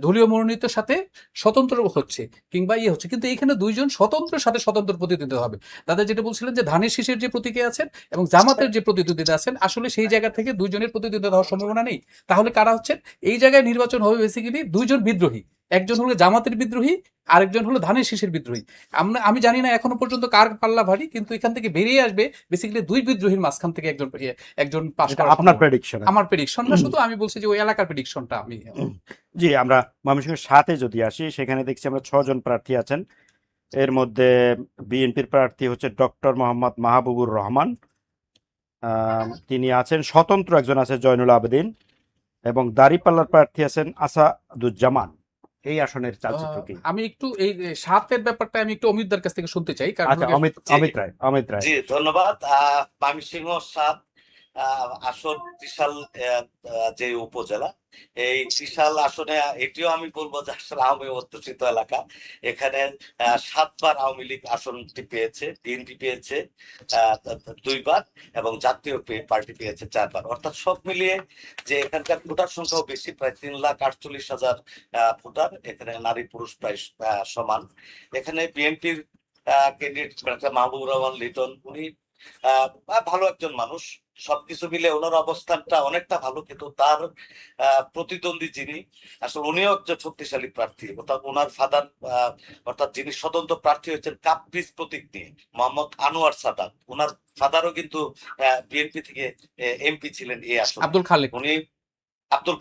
Speaker 2: দলীয় মনোনীতের সাথে স্বতন্ত্র হচ্ছে কিংবা ইয়ে হচ্ছে, কিন্তু এখানে দুইজন স্বতন্ত্রের সাথে স্বতন্ত্র প্রতিদ্বন্দ্বিতা হবে। দাদা যেটা বলছিলেন যে ধানের শীষের যে প্রতীকে আছেন এবং জামাতের যে প্রতিদ্বন্দ্বিতা আছেন, আসলে সেই জায়গা থেকে দুইজনের প্রতিদ্বন্দ্বিতা হওয়ার সম্ভাবনা নেই। তাহলে কারা হচ্ছেন? এই জায়গায় নির্বাচন হবে বেসিক্যালি দুইজন বিদ্রোহী, একজন হলো জামাতের বিদ্রোহী, আরেকজন হলো ধানের শীষের বিদ্রোহী। আমি জানি না এখনো পর্যন্ত কার পাল্লা ভারী, কিন্তু এখান থেকে বেরিয়ে আসবে বেসিক্যালি দুই বিদ্রোহীর মাঝখান থেকে একজন পাশ
Speaker 1: এটা
Speaker 2: করার
Speaker 1: আপনার
Speaker 2: সম্ভাবনা।
Speaker 1: প্রেডিকশন।
Speaker 2: আমার প্রেডিকশন না, শুধু আমি বলছি যে ওই এলাকার প্রেডিকশনটা আমি।
Speaker 1: জি, আমরা ময়মনসিংহের 7-এ যদি আসি, সেখানে দেখছি আমরা 6 জন প্রার্থী আছেন। এর মধ্যে বিএনপির প্রার্থী হচ্ছে ডক্টর মোহাম্মদ মাহবুবুর রহমান, তিনি আছেন। স্বতন্ত্র একজন আছে জয়নুল আবেদিন, এবং দাঁড়িপাল্লার প্রার্থী আছেন আসাদুজ্জামান। এই আসনের চালচিত্র কি?
Speaker 2: আমি একটু এই 7-এর ব্যাপারটা আমি একটু অমিতদার কাছ থেকে শুনতে চাই, কারণ
Speaker 1: আচ্ছা, অমিত রায়।
Speaker 3: জি, ধন্যবাদ। ময়মনসিংহ 7 আসন ত্রিশাল যে উপজেলা, এই ত্রিশাল আসনে এটিও আমি বলবো যে আসলে আওয়ামী অধ্যুষিত এলাকা। এখানে 7বার আওয়ামী লীগ আসনটি পেয়েছে, বিএনপি পেয়েছে 2বার এবং জাতীয় পার্টি পেয়েছে 4বার। অর্থাৎ সব মিলিয়ে যে এখানকার ভোটার সংখ্যাও বেশি, প্রায় 3,48,000 ভোটার। এখানে নারী পুরুষ প্রায় সমান। এখানে বিএনপির ক্যান্ডিডেট মাহবুবুর রহমান লিটন, উনি ভালো একজন মানুষ। সবকিছু মিলে ওনার অবস্থানটা অনেকটা ভালো, কিন্তু তার প্রতিদ্বন্দ্বী যিনি, আসলে উনিও একজন শক্তিশালী প্রার্থী। অর্থাৎ ওনার ফাদার, অর্থাৎ যিনি স্বতন্ত্র প্রার্থী হয়েছেন কাপ্রিস প্রতীক নিয়ে, মোহাম্মদ আনোয়ার সাদাত, ওনার ফাদারও কিন্তু বিএনপি থেকে এমপি ছিলেন এই আসনে।
Speaker 2: আব্দুল খালেক,
Speaker 3: উনি আব্দুল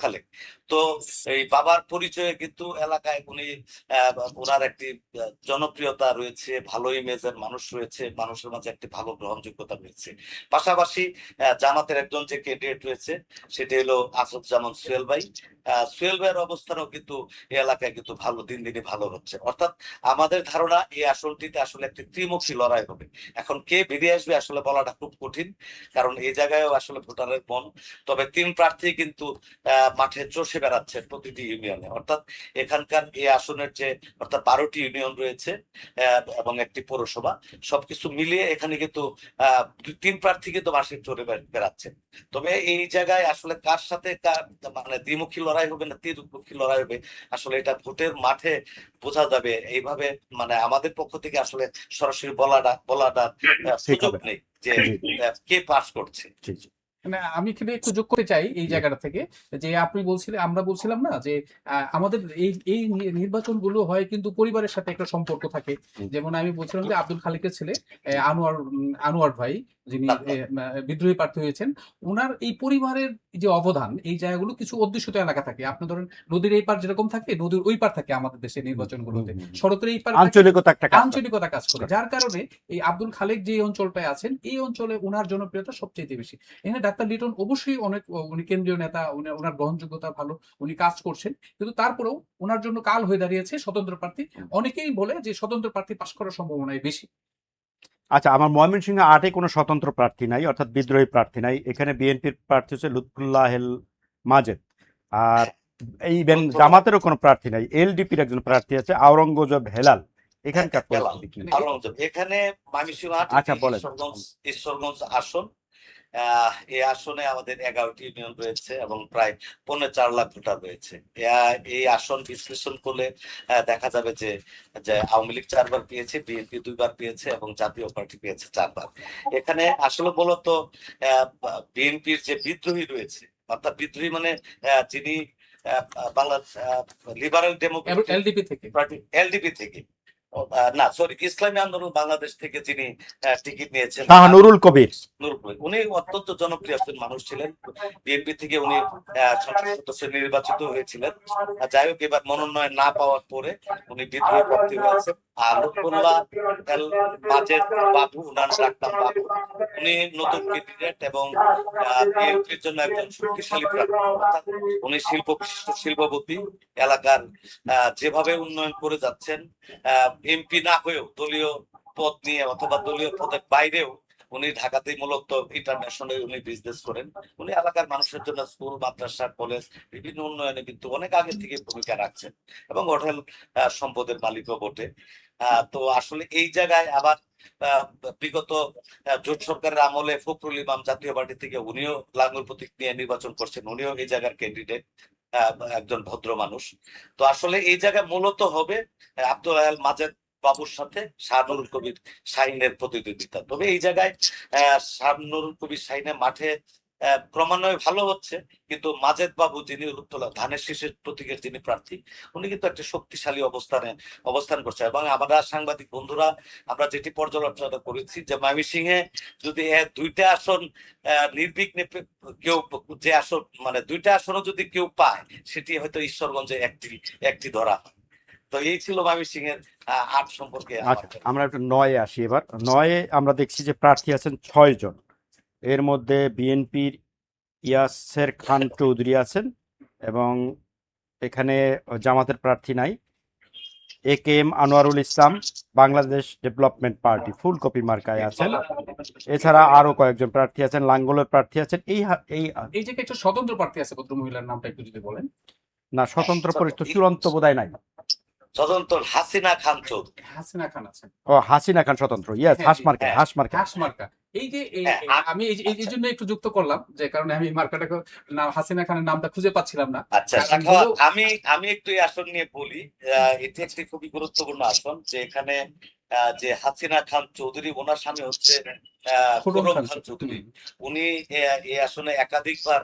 Speaker 3: খালেক। তো এই বাবার পরিচয়ে কিন্তু এলাকায় উনি ওনার একটি জনপ্রিয়তা রয়েছে, ভালো ইমেজের মানুষ রয়েছে, মানুষের মাঝে একটি ভালো গ্রহণযোগ্যতা রয়েছে। পাশাপাশি জামাতের একজন যে ক্যান্ডিডেট রয়েছে, সেটি হলো আসাদুজ্জামান সোহেল ভাই। সোহেল ভাইয়ের অবস্থানও কিন্তু এই এলাকায় কিন্তু ভালো, দিন দিনে ভালো হচ্ছে। অর্থাৎ আমাদের ধারণা এই আসনটিতে আসলে একটি ত্রিমুখী লড়াই হবে। এখন কে বেরিয়ে আসবে আসলে বলাটা খুব কঠিন, কারণ এই জায়গায়ও আসলে ভোটারের মন। তবে 3 প্রার্থী কিন্তু মাঠে চষে বেড়াচ্ছে প্রতিটি ইউনিয়নে। অর্থাৎ এখানকার এই আসনের যে অর্থাৎ 12টি ইউনিয়ন রয়েছে এবং একটি পৌরসভা, সবকিছু মিলিয়ে এখানে কিন্তু 3 প্রার্থী কিন্তু মাঠে চড়ে বেড়াচ্ছে। তবে এই জায়গায় আসলে কার সাথে মানে দ্বিমুখী লড়াই হবে না ত্রিমুখী লড়াই হবে, আসলে এটা ভোটের মাঠে বোঝা যাবে। এইভাবে মানে আমাদের পক্ষ থেকে আসলে সরাসরি বলাটা
Speaker 1: ঠিক
Speaker 3: সুযোগ
Speaker 1: হবে।
Speaker 3: নেই যে
Speaker 1: জি,
Speaker 3: কে পাস করছে।
Speaker 1: জি, জি।
Speaker 2: মানে আমি এখানে একটু যোগ করতে চাই এই
Speaker 1: জি।
Speaker 2: জায়গাটা থেকে, যে আমরা বলছিলাম না যে আমাদের এই নির্বাচনগুলো হয় কিন্তু পরিবারের সাথে একটা সম্পর্ক থাকে।
Speaker 1: হুম।
Speaker 2: যেমন আমি বলছিলাম যে আব্দুল খালিকের ছেলে আনোয়ার ভাই, যিনি বিদ্রোহী প্রার্থী হয়েছেন, ওনার এই পরিবারের যে অবদান, এই জায়গাগুলো কিছু অধ্যুষিত এলাকা থাকে। আপনি ধরেন নদীর এই পার যেরকম থাকে, নদীর ওই পার থাকে আমাদের দেশের নির্বাচনগুলোতে, শরতের এই পার থাকে,
Speaker 1: আঞ্চলিকতা একটা কাজ করে।
Speaker 2: আঞ্চলিকতা কাজ করে, যার কারণে এই আব্দুল খালেক যে অঞ্চলটায় আছেন, এই অঞ্চলে ওনার জনপ্রিয়তা সবচেয়ে বেশি। এখানে ডাক্তার লিটন অবশ্যই উনি কেন্দ্রীয় নেতা, ওনার গ্রহণযোগ্যতা ভালো, উনি কাজ করছেন, কিন্তু তারপরেও ওনার জন্য কাল হয়ে দাঁড়িয়েছে স্বতন্ত্র প্রার্থী। অনেকেই বলে যে স্বতন্ত্র প্রার্থী পাশ করার সম্ভাবনাই বেশি।
Speaker 1: আচ্ছা, আমার ময়মনসিংহে 8-এ কোনো স্বতন্ত্র প্রার্থী নাই, অর্থাৎ বিদ্রোহী প্রার্থী নাই। এখানে বিএনপির প্রার্থী হচ্ছে লুৎফুল্লাহ মাজেদ, আর এই জামাতেরও কোনো প্রার্থী নাই। এলডিপির একজন প্রার্থী আছে আওরঙ্গজেব হেলাল। এখানকার পরিস্থিতি কি?
Speaker 3: এখানে ময়মনসিংহ 8
Speaker 1: আচ্ছা, বলেন।
Speaker 3: ঈশ্বরগঞ্জ আসন, এই আসনে আমাদের 11টি ইউনিয়ন রয়েছে এবং প্রায় 4.5 লাখ ভোটার রয়েছে। এই আসন বিশ্লেষণ করলে দেখা যাবে যে আওয়ামী লীগ 4বার পেয়েছে, বিএনপি 2বার পেয়েছে এবং জাতীয় পার্টি পেয়েছে 4বার। এখানে আসলে মূলত বিএনপির যে বিদ্রোহী রয়েছে, অর্থাৎ বিদ্রোহী মানে যিনি বাংলা লিবারেল ডেমোক্রেটিক এলডিপি থেকে না সরি ইসলামী আন্দোলন বাংলাদেশ থেকে যিনি টিকিট নিয়েছেন,
Speaker 1: নুরুল কবির,
Speaker 3: উনি অত্যন্ত জনপ্রিয় একজন মানুষ ছিলেন। বিএনপি থেকে উনি সংসদ সদস্য নির্বাচিত হয়েছিলেন। যাই হোক, এবার মনোনয়ন না পাওয়ার পরে উনি বিদ্রোহী প্রার্থী হয়েছেন। আর লুৎফুল্লাহ এল মাজেদ বাবু, উনার ডাকনাম বাবু, উনি নতুন ক্যান্ডিডেট এবং বিএনপির জন্য একজন শক্তিশালী প্রার্থী। অর্থাৎ উনি বিশিষ্ট শিল্পপতি, এলাকার যেভাবে উন্নয়ন করে যাচ্ছেন, এমপি না হয়েও দলীয় পদ নিয়ে অথবা দলীয় পদের বাইরেও উনি ঢাকাতেই মূলত ইন্টারন্যাশনাল উনি বিজনেস করেন। উনি এলাকার মানুষের জন্য স্কুল, মাদ্রাসা, কলেজ বিভিন্ন উন্নয়নে কিন্তু অনেক আগে থেকে ভূমিকা রাখছেন এবং হোটেল সম্পদের মালিকও বটে। তো আসলে এই জায়গায় আবার বিগত জোট সরকারের আমলে ফখরুল ইমাম জাতীয় পার্টি থেকে উনিও লাঙ্গল প্রতীক নিয়ে নির্বাচন করছেন, উনিও এই জায়গার ক্যান্ডিডেট, একজন ভদ্র মানুষ। তো আসলে এই জায়গায় মূলত হবে আব্দুল আল মাজেদ বাবুর সাথে শাহনুরুল কবির শাহিনের প্রতিদ্বন্দ্বিতা। তবে এই জায়গায় শাহনুরুল কবির শাহিনের মাঠে ক্রমান্বয়ে ভালো হচ্ছে, কিন্তু মাজেদ বাবু যিনি উত্তলা ধানের শীষের প্রতীকের যিনি প্রার্থী, উনি কিন্তু একটা শক্তিশালী অবস্থান করছে। এবং আমরা সাংবাদিক বন্ধুরা আমরা যেটি পর্যালোচনা করেছি যে ময়মনসিংহে যদি দুইটা আসন নির্বিঘ্নে কেউ যে আসন মানে দুইটা আসনও যদি কেউ পায়, সেটি হয়তো ঈশ্বরগঞ্জে একটি ধরা হয়। তো এই ছিল ময়মনসিংহের আট সম্পর্কে।
Speaker 1: আচ্ছা, আমরা একটু নয়ে আসি। এবার নয়ে আমরা দেখছি যে প্রার্থী আছেন 6 জন। এর মধ্যে বিএনপির ইয়াসের খান চৌধুরী আছেন এবং এখানে জামাতের প্রার্থী নাই। AKM আনোয়ারুল ইসলাম বাংলাদেশ ডেভেলপমেন্ট পার্টি ফুলকপি মার্কায় আছেন। এছাড়া আরো কয়েকজন প্রার্থী আছেন, লাঙ্গলের প্রার্থী আছেন।
Speaker 2: এই যে একটা স্বতন্ত্র প্রার্থী আছে, ভদ্র মহিলার নামটা একটু যদি বলেন।
Speaker 1: না, স্বতন্ত্র পরিষদ চূড়ান্ত বোধহয় নাই।
Speaker 3: স্বতন্ত্র হাসিনা খান চৌধুরী।
Speaker 2: হাসিনা খান আছেন।
Speaker 1: ও, হাসিনা খান স্বতন্ত্র, ইয়েস, হাসমার্কা।
Speaker 2: হাসমার্কা। এই যে আমি এই জন্য একটু যুক্ত করলাম, যে কারণে আমি মার্কাটাকে নাম হাসিনা খানের নামটা খুঁজে পাচ্ছিলাম না।
Speaker 3: আচ্ছা, আমি একটু এই আসন নিয়ে বলি। এটি একটি খুবই গুরুত্বপূর্ণ আসন, যে এখানে যে হাসিনা খান চৌধুরী, ওনার স্বামী হচ্ছে খুরম খান চৌধুরী। উনি এই আসনে একাধিকবার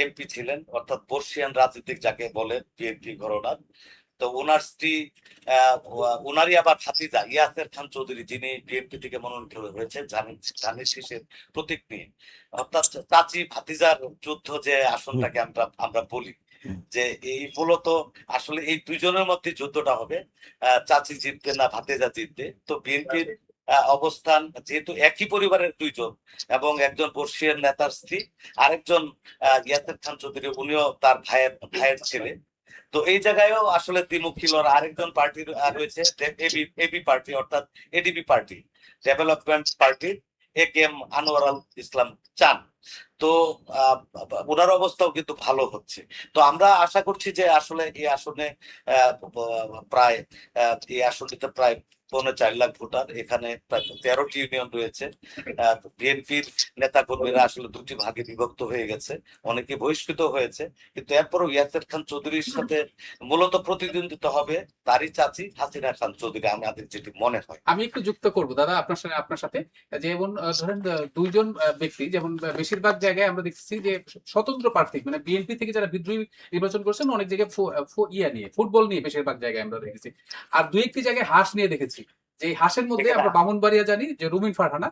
Speaker 3: এমপি ছিলেন, অর্থাৎ বর্ষিয়ান রাজনীতিক যাকে বলে, বিএনপি ঘরানার। তো ওনার স্ত্রী ওনারই আবার ভাতিজা ইয়াসের খান চৌধুরী, যিনি বিএনপি থেকে মনোনীত হয়েছে ধানের শীষের প্রতীক নিয়ে। অর্থাৎ চাচি ভাতিজার যুদ্ধ যে আসনটাকে আমরা বলি, যে এই মূলত আসলে এই দুইজনের মধ্যে যুদ্ধটা হবে, চাচি জিতবে না ভাতিজা জিতবে। তো বিএনপির অবস্থান যেহেতু একই পরিবারের দুইজন এবং একজন বর্ষিয়ান নেতার স্ত্রী, আরেকজন ইয়াসের খান চৌধুরী, উনিও তার ভাইয়ের ছেলে। তো এই জায়গায়ও আসলে দ্বিমুখী লড়াই। আরেকজন পার্টি রয়েছে এবি পার্টি, অর্থাৎ ADB party, development party, AKM Anwarul Islam চান। তো ওনার অবস্থাও কিন্তু ভালো হচ্ছে। তো আমরা আশা করছি যে আসলে এই আসনে প্রায় এই আসনটিতে প্রায় 4.5 লাখ ভোটার, এখানে প্রায় 13টি ইউনিয়ন রয়েছে। বিএনপির নেতা কর্মীরা আসলে দুটি ভাগে বিভক্ত হয়ে গেছে, অনেকে বহিষ্কৃত হয়েছে, কিন্তু এরপরও ইয়াসের খান চৌধুরীর সাথে মূলত প্রতিদ্বন্দ্বিতা হবে তারই চাচি হাসিনা খান চৌধুরী, আমাদের যেটি মনে হয়।
Speaker 2: আমি একটু যুক্ত করবো দাদা আপনার সাথে, যেমন ধরেন দুইজন ব্যক্তি, যেমন বেশিরভাগ জায়গায় আমরা দেখছি যে স্বতন্ত্র প্রার্থী, মানে বিএনপি থেকে যারা বিদ্রোহী নির্বাচন করছেন, অনেক জায়গায় ফুটবল নিয়ে বেশিরভাগ জায়গায় আমরা দেখেছি। আর দুই একটি জায়গায় হাঁস নিয়ে দেখেছি, যে হাঁসের মধ্যে আমরা বামুনবাড়িয়া জানি যে রুমিন ফারহানা,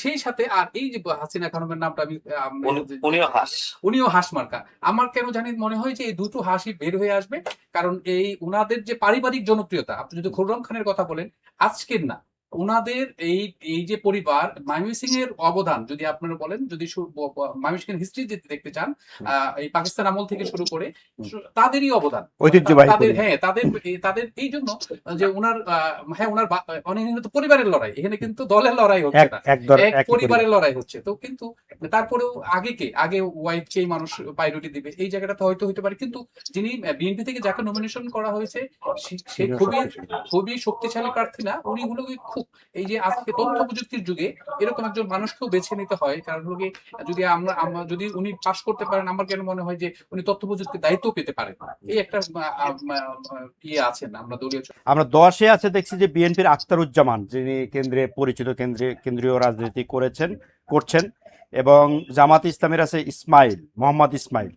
Speaker 2: সেই সাথে আর এই যে হাসিনা খানমের নামটা উনিও হাঁস মার্কা। আমার কেন জানি মনে হয় যে এই দুটো হাঁসই বের হয়ে আসবে, কারণ এই উনাদের যে পারিবারিক জনপ্রিয়তা, আপনি যদি খুররম খানের কথা বলেন, আজকের না, উনাদের এই যে পরিবার, ময়মনসিং এর অবদান যদি আপনারা বলেন, যদি ময়মনসিংহের হিস্ট্রি যদি দেখতে চান, এই পাকিস্তান আমল থেকে শুরু করে তাদেরই অবদান, তাদের এই জন্য যে উনার অনেক পরিবারের লড়াই, এখানে কিন্তু দলের লড়াই হচ্ছে না, এক পরিবারের লড়াই হচ্ছে। তো কিন্তু তারপরেও আগে ওয়াইফ কেই মানুষ প্রায়োরিটি দিবে, এই জায়গাটা তো হয়তো হতে পারে। কিন্তু যিনি বিএনপি থেকে যাকে নমিনেশন করা হয়েছে, সে খুবই শক্তিশালী প্রার্থী না। উনি হলো খুব, এই যে আজকে তথ্য প্রযুক্তির যুগে এরকম একজন মানুষকেও বেছে নিতে হয়, কারণ হলো যদি উনি পাশ করতে পারেন, আমার কেন মনে হয় যে উনি তথ্য প্রযুক্তির দায়িত্ব পেতে পারেন। এই একটা আছেন আমরা দলীয়।
Speaker 1: আমরা 10-এ আছে দেখছি যে বিএনপির আখতারুজ্জামান, যিনি কেন্দ্রীয় রাজনীতি করছেন, এবং জামাত ইসলামের আছে মোহাম্মদ ইসমাইল।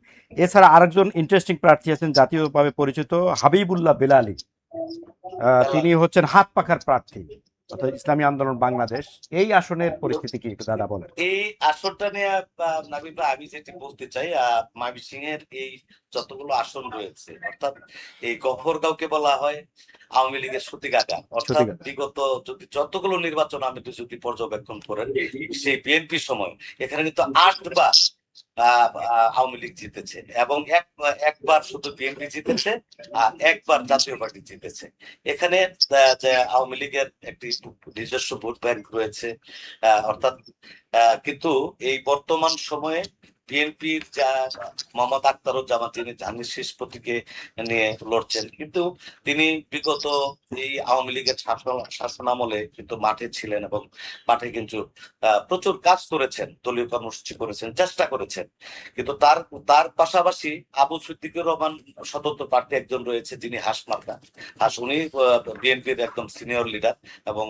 Speaker 1: এছাড়া আরেকজন ইন্টারেস্টিং প্রার্থী আছেন, জাতীয়ভাবে পরিচিত হাবিবুল্লাহ বেলালি। তিনি হচ্ছেন হাত পাখার প্রার্থী। অর্থাৎ ইসলামী আন্দোলন বাংলাদেশ, এই আসনের পরিস্থিতি কি একটু দাদা বলেন।
Speaker 3: এই আসনটা নিয়ে নাবিল ভাই আমি যেটি বলতে চাই, ময়মনসিংহের এই যতগুলো আসন রয়েছে, অর্থাৎ এই গফরগাঁওকে বলা হয় আওয়ামী লীগের সতীকাগার। অর্থাৎ
Speaker 1: সত্যিকার।
Speaker 3: বিগত যদি যতগুলো নির্বাচন আমি যদি পর্যবেক্ষণ করেন, সেই বিএনপির সময় এখানে কিন্তু 8বার আওয়ামী লীগ জিতেছে, এবং একবার শুধু বিএনপি জিতেছে, আর একবার জাতীয় পার্টি জিতেছে। এখানে যে আওয়ামী লীগের একটি নিজস্ব ভোট ব্যাংক রয়েছে, অর্থাৎ কিন্তু এই বর্তমান সময়ে বিএনপির যা মোহাম্মদ আখতারুজ্জামান, তিনি ধানের শীষ প্রতীকে নিয়ে লড়ছেন, কিন্তু তিনি বিগত এই আওয়ামী লীগের শাসনামলে কিন্তু মাঠে ছিলেন, এবং মাঠে কিন্তু প্রচুর কাজ করেছেন, দলীয় কর্মসূচি করেছেন, চেষ্টা করেছেন। কিন্তু তার তার পাশাপাশি আবু সিদ্দিকুর রহমান স্বতন্ত্র প্রার্থী একজন রয়েছে, যিনি হাস মার্কা হাস, উনি বিএনপির একদম সিনিয়র লিডার, এবং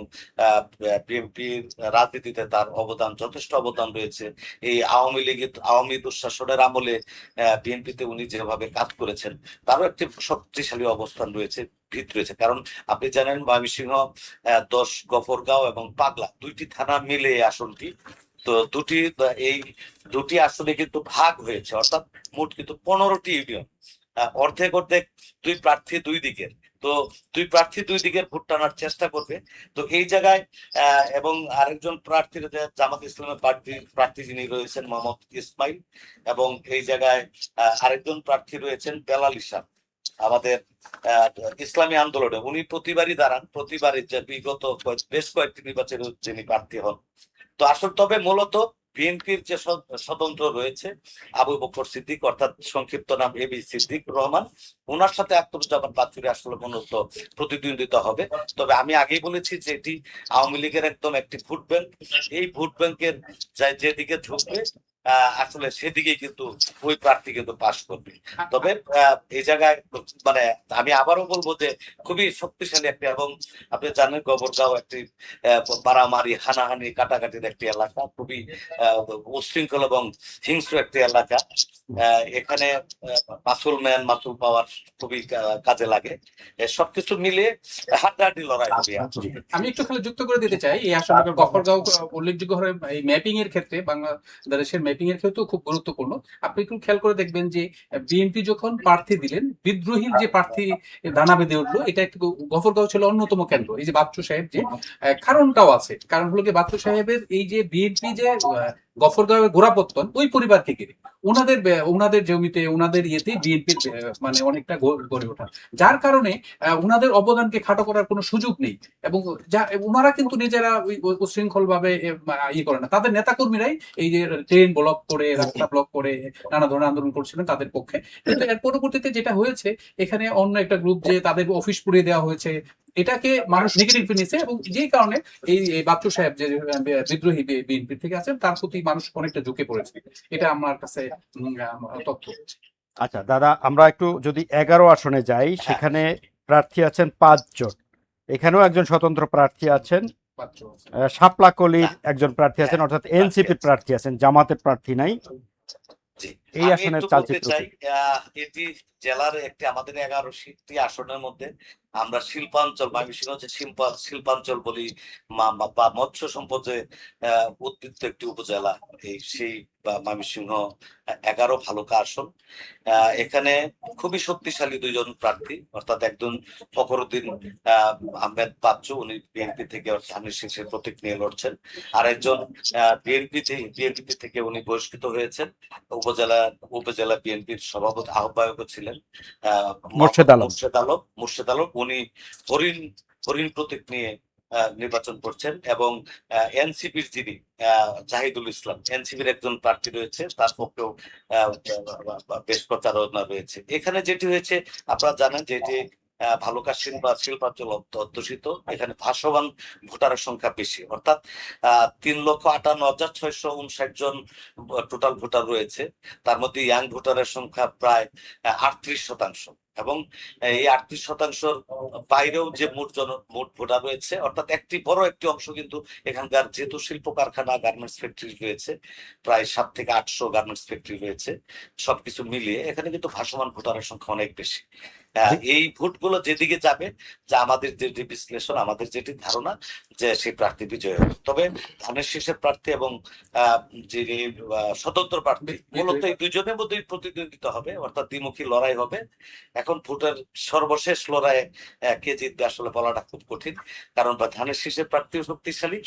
Speaker 3: বিএনপির রাজনীতিতে তার অবদান, যথেষ্ট অবদান রয়েছে। এই আওয়ামী দুঃশাসনের আমলে বিএনপিতে উনি যেভাবে কাজ করেছেন, তারও একটি শক্তিশালী অবস্থান রয়েছে, ভিত রয়েছে। কারণ আপনি জানেন ময়মনসিংহ 10, গফরগাঁও এবং পাগলা 2টি থানা মিলে এই আসনটি। তো এই দুটি আসনে কিন্তু ভাগ হয়েছে, অর্থাৎ মোট কিন্তু 15টি ইউনিয়ন, অর্ধেক অর্ধেক, 2 প্রার্থী 2 দিকের। তো 2 প্রার্থী 2 দিকের ভোট টানার চেষ্টা করবে। তো এই জায়গায় এবং আরেকজন প্রার্থীর জামাত ইসলামের প্রার্থী যিনি রয়েছেন মোহাম্মদ ইসমাইল, এবং এই জায়গায় আরেকজন প্রার্থী রয়েছেন বেলাল ইসলাম, আমাদের ইসলামী আন্দোলনে উনি প্রতিবারই দাঁড়ান, প্রতিবারই যে বিগত বেশ কয়েকটি নির্বাচনে যিনি প্রার্থী হন। তো আসল তবে মূলত বিএনপির যে স্বতন্ত্র রয়েছে আবু বকর সিদ্দিক, অর্থাৎ সংক্ষিপ্ত নাম এবি সিদ্দিক রহমান, ওনার সাথে আখতারুজ্জামান বাচ্চুরি আসলে মূলত প্রতিদ্বন্দ্বিতা হবে। তবে আমি আগেই বলেছি যে এটি আওয়ামী লীগের একদম একটি ভোট ব্যাংক। এই ভোট ব্যাংকের যেদিকে ঝুঁকবে আসলে সেদিকেই কিন্তু ওই প্রার্থী কিন্তু পাশ করবে। তবে এই জায়গায় মানে আমি আবারও বলবো যে খুবই শক্তিশালী একটি, এবং আপনি জানেন গফরগাঁও একটি মারামারি, হানাহানি, কাটাকাটির একটি এলাকা, খুবই উচ্ছৃঙ্খল এবং হিংস্র একটি এলাকা। এখানে মাসুল পাওয়ার খুবই কাজে লাগে। সবকিছু মিলে হাড্ডাহাড্ডি লড়াই হবে।
Speaker 2: আমি একটু খালি যুক্ত করে দিতে চাই, এই আসলে গফরগাঁও উল্লেখযোগ্য ভাবে এই ম্যাপিং এর ক্ষেত্রে, বাংলাদেশের ম্যাপিং এর ক্ষেত্রেও খুব গুরুত্বপূর্ণ। আপনি একটু খেয়াল করে দেখবেন যে বিএনপি যখন প্রার্থী দিলেন, বিদ্রোহীর যে প্রার্থী দানা বেঁধে উঠলো, এটা একটু গফরগাঁও ছিল অন্যতম কেন্দ্র। এই যে বাচ্চু সাহেব, যে কারণটাও আছে, কারণ হলো কি বাচ্চু সাহেবের এই যে বিএনপি যে গফরগাঁওয়ের গোড়াপত্তন ওই পরিবার থেকে, ওনাদের জমিতে, ওনাদের ইয়েতে বিএনপির মানে অনেকটা গড়ে ওঠা, যার কারণে ওনাদের অবদানকে খাটো করার কোনো সুযোগ নেই। এবং ওনারা কিন্তু নিজেরা উশৃঙ্খল ভাবে ইয়ে করে না, তাদের নেতাকর্মীরাই এই যে ট্রেন ব্লক করে, রাস্তা ব্লক করে নানা ধরনের আন্দোলন করছিলেন তাদের পক্ষে। কিন্তু এর পরবর্তীতে যেটা হয়েছে, এখানে অন্য একটা গ্রুপ যে তাদের অফিস পুড়িয়ে দেওয়া হয়েছে, এটাকে মানুষ নেগেটিভ নিয়েছে, এবং যেই কারণে এই বাচ্চু সাহেব যে বিদ্রোহী বিএনপি থেকে আছেন, তার প্রতি মানুষ অনেকটা ঝুঁকে পড়েছে। এটা আমার কাছে তথ্য।
Speaker 1: আচ্ছা দাদা, আমরা একটু যদি 11 আসনে যাই, সেখানে প্রার্থী আছেন 5 জন। এখানেও একজন স্বতন্ত্র প্রার্থী আছেন, শাপলা কলির একজন প্রার্থী আছেন, অর্থাৎ এনসিপি প্রার্থী আছেন, জামাতের প্রার্থী নাই। এই আসনের চালচিত্র
Speaker 3: এটি জেলার একটি, আমাদের 11টি আসনের মধ্যে আমরা শিল্পাঞ্চল, ময়মনসিংহ হচ্ছে শিল্পাঞ্চল বলি, বা মৎস্য সম্পদে উদ্বৃত্ত একটি উপজেলা, সেই ময়মনসিংহ 11 ভালুকা আসন। এখানে খুবই শক্তিশালী 2 জন প্রার্থী, অর্থাৎ একজন ফখরুদ্দিন আহমেদ বাচ্চু, উনি বিএনপি থেকে ধানের শীষের প্রতীক নিয়ে লড়ছেন, আর একজন বিএনপি থেকে উনি বহিষ্কৃত হয়েছেন, উপজেলা বিএনপির সভাপতি আহ্বায়ক ছিলেন
Speaker 1: মোর্শেদ
Speaker 3: আলম। উনি হরিণ প্রতীক নিয়ে নির্বাচন করছেন, এবং এনসিপির যিনি জাহিদুল ইসলাম, এনসিপির একজন প্রার্থী রয়েছে, তার পক্ষেও বেশ প্রচারণা রয়েছে। এখানে যেটি হয়েছে আপনারা জানেন যে এটি ভালুকা শিল্পাঞ্চল অধ্যুষিত, এখানে ভাসমান ভোটারের সংখ্যা বেশি, অর্থাৎ 3,58,659 জন টোটাল ভোটার রয়েছে। তার মধ্যে ইয়াং ভোটারের সংখ্যা প্রায় 38%। এবং এই 38% বাইরেও যে মোট ভোটার রয়েছে, অর্থাৎ বড় একটি অংশ কিন্তু এখানকার, যেহেতু শিল্প কারখানা, গার্মেন্টস ফ্যাক্টরি রয়েছে, প্রায় 700 থেকে 800 গার্মেন্টস ফ্যাক্টরি রয়েছে, সবকিছু মিলিয়ে এখানে কিন্তু ভাসমান ভোটারের সংখ্যা অনেক বেশি। এই ভোটগুলো যেদিকে যাবে, যে আমাদের যে বিশ্লেষণ, আমাদের যেটি ধারণা, যে সেই প্রার্থী বিজয় হবে। তবে ধানের শীষের প্রার্থী এবং যিনি স্বতন্ত্র প্রার্থী, মূলত এই দুজনের মধ্যেই প্রতিদ্বন্দ্বিতা হবে, অর্থাৎ দ্বিমুখী লড়াই হবে। এখন ভোটের সর্বশেষ লড়াইয়ে কে জিতবে আসলে বলাটা খুব কঠিন, কারণ ধানের শীষের প্রার্থীও শক্তিশালী,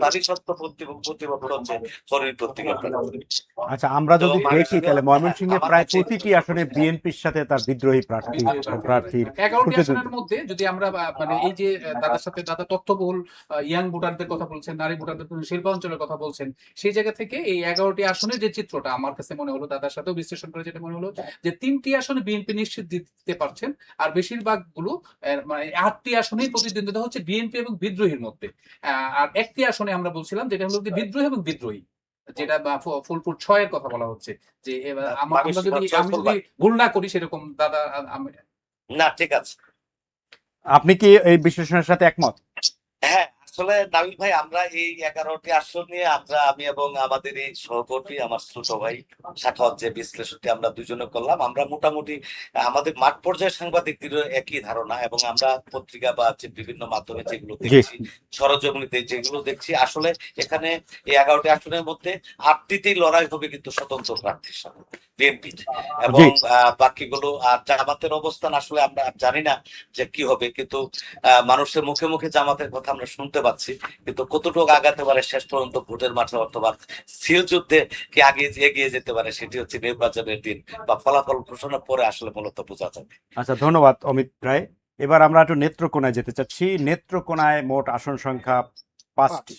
Speaker 3: তারই সত্য প্রতিপক্ষ হচ্ছে ফরিদ পত্রিকার প্রার্থী।
Speaker 1: আচ্ছা, আমরা
Speaker 3: তো
Speaker 1: যদি দেখি তাহলে ময়মনসিংহে প্রায়
Speaker 3: আমার কাছে
Speaker 1: প্রতিটি আসনে বিএনপির সাথে তার বিদ্রোহী প্রার্থীর
Speaker 2: 11টি আসনের মধ্যে যদি আমরা মানে এই যে দাদার সাথে দাদা তথ্যবহুল ইয়াং ভোটারদের কথা বলছেন, নারী ভোটারদের শিল্পাঞ্চলের কথা বলছেন, সেই জায়গা থেকে এই 11টি আসনের যে চিত্রটা আমার কাছে মনে হলো, দাদার সাথেও বিশ্লেষণ করে যেটা মনে হলো, যে 3টি আসনে বিএনপি নিশ্চিত দিতে পারছেন, আর বেশিরভাগ গুলো মানে 8টি আসনেই প্রতিদ্বন্দ্বিতা হচ্ছে বিএনপি এবং বিদ্রোহীর মধ্যে। আর একটি আসনে আমরা বলছিলাম যেটা হলো বিদ্রোহী এবং বিদ্রোহী, যেটা ফুলপুর 6 এর কথা বলা হচ্ছে, যে আমরা যদি আমি যদি ভুল না করি সেরকম দাদা।
Speaker 3: না, ঠিক আছে।
Speaker 1: আপনি কি এই বিশ্লেষণের সাথে একমত?
Speaker 3: হ্যাঁ, আসলে নাবিল ভাই, আমরা এই 11টি আসন নিয়ে আমি এবং আমাদের এই সহকর্মী, আমার ছোট ভাই সাখাওয়াত, যে বিশ্লেষণটি আমরা দুজনে করলাম, আমরা মোটামুটি আমাদের মাঠ পর্যায়ের সাংবাদিকদেরও একই ধারণা, এবং আমরা পত্রিকা বা বিভিন্ন মাধ্যমে যেগুলো দেখছি, সরজমিনিতে যেগুলো দেখছি, আসলে এখানে এই 11টি আসনের মধ্যে 8টিতেই লড়াই হবে কিন্তু স্বতন্ত্র প্রার্থীর সাথে, বিএনপি, এবং বাকিগুলো, আর জামাতের অবস্থান আসলে আমরা জানি না যে কি হবে, কিন্তু মানুষের মুখে মুখে জামাতের কথা আমরা শুনতে পাচ্ছি, কিন্তু কতটুকু আগাতে পারে শেষ পর্যন্ত ভোটের মাঠে অথবা সিল যুদ্ধে কি আগে এগিয়ে যেতে পারে, সেটি হচ্ছে নির্বাচনের দিন বা ফলাফল ঘোষণার পরে আসলে মূলত বোঝা যাবে।
Speaker 1: আচ্ছা, ধন্যবাদ অমিত রায়। এবার আমরা একটু নেত্রকোনায় যেতে চাচ্ছি। নেত্রকোনায় মোট আসন সংখ্যা 5টি।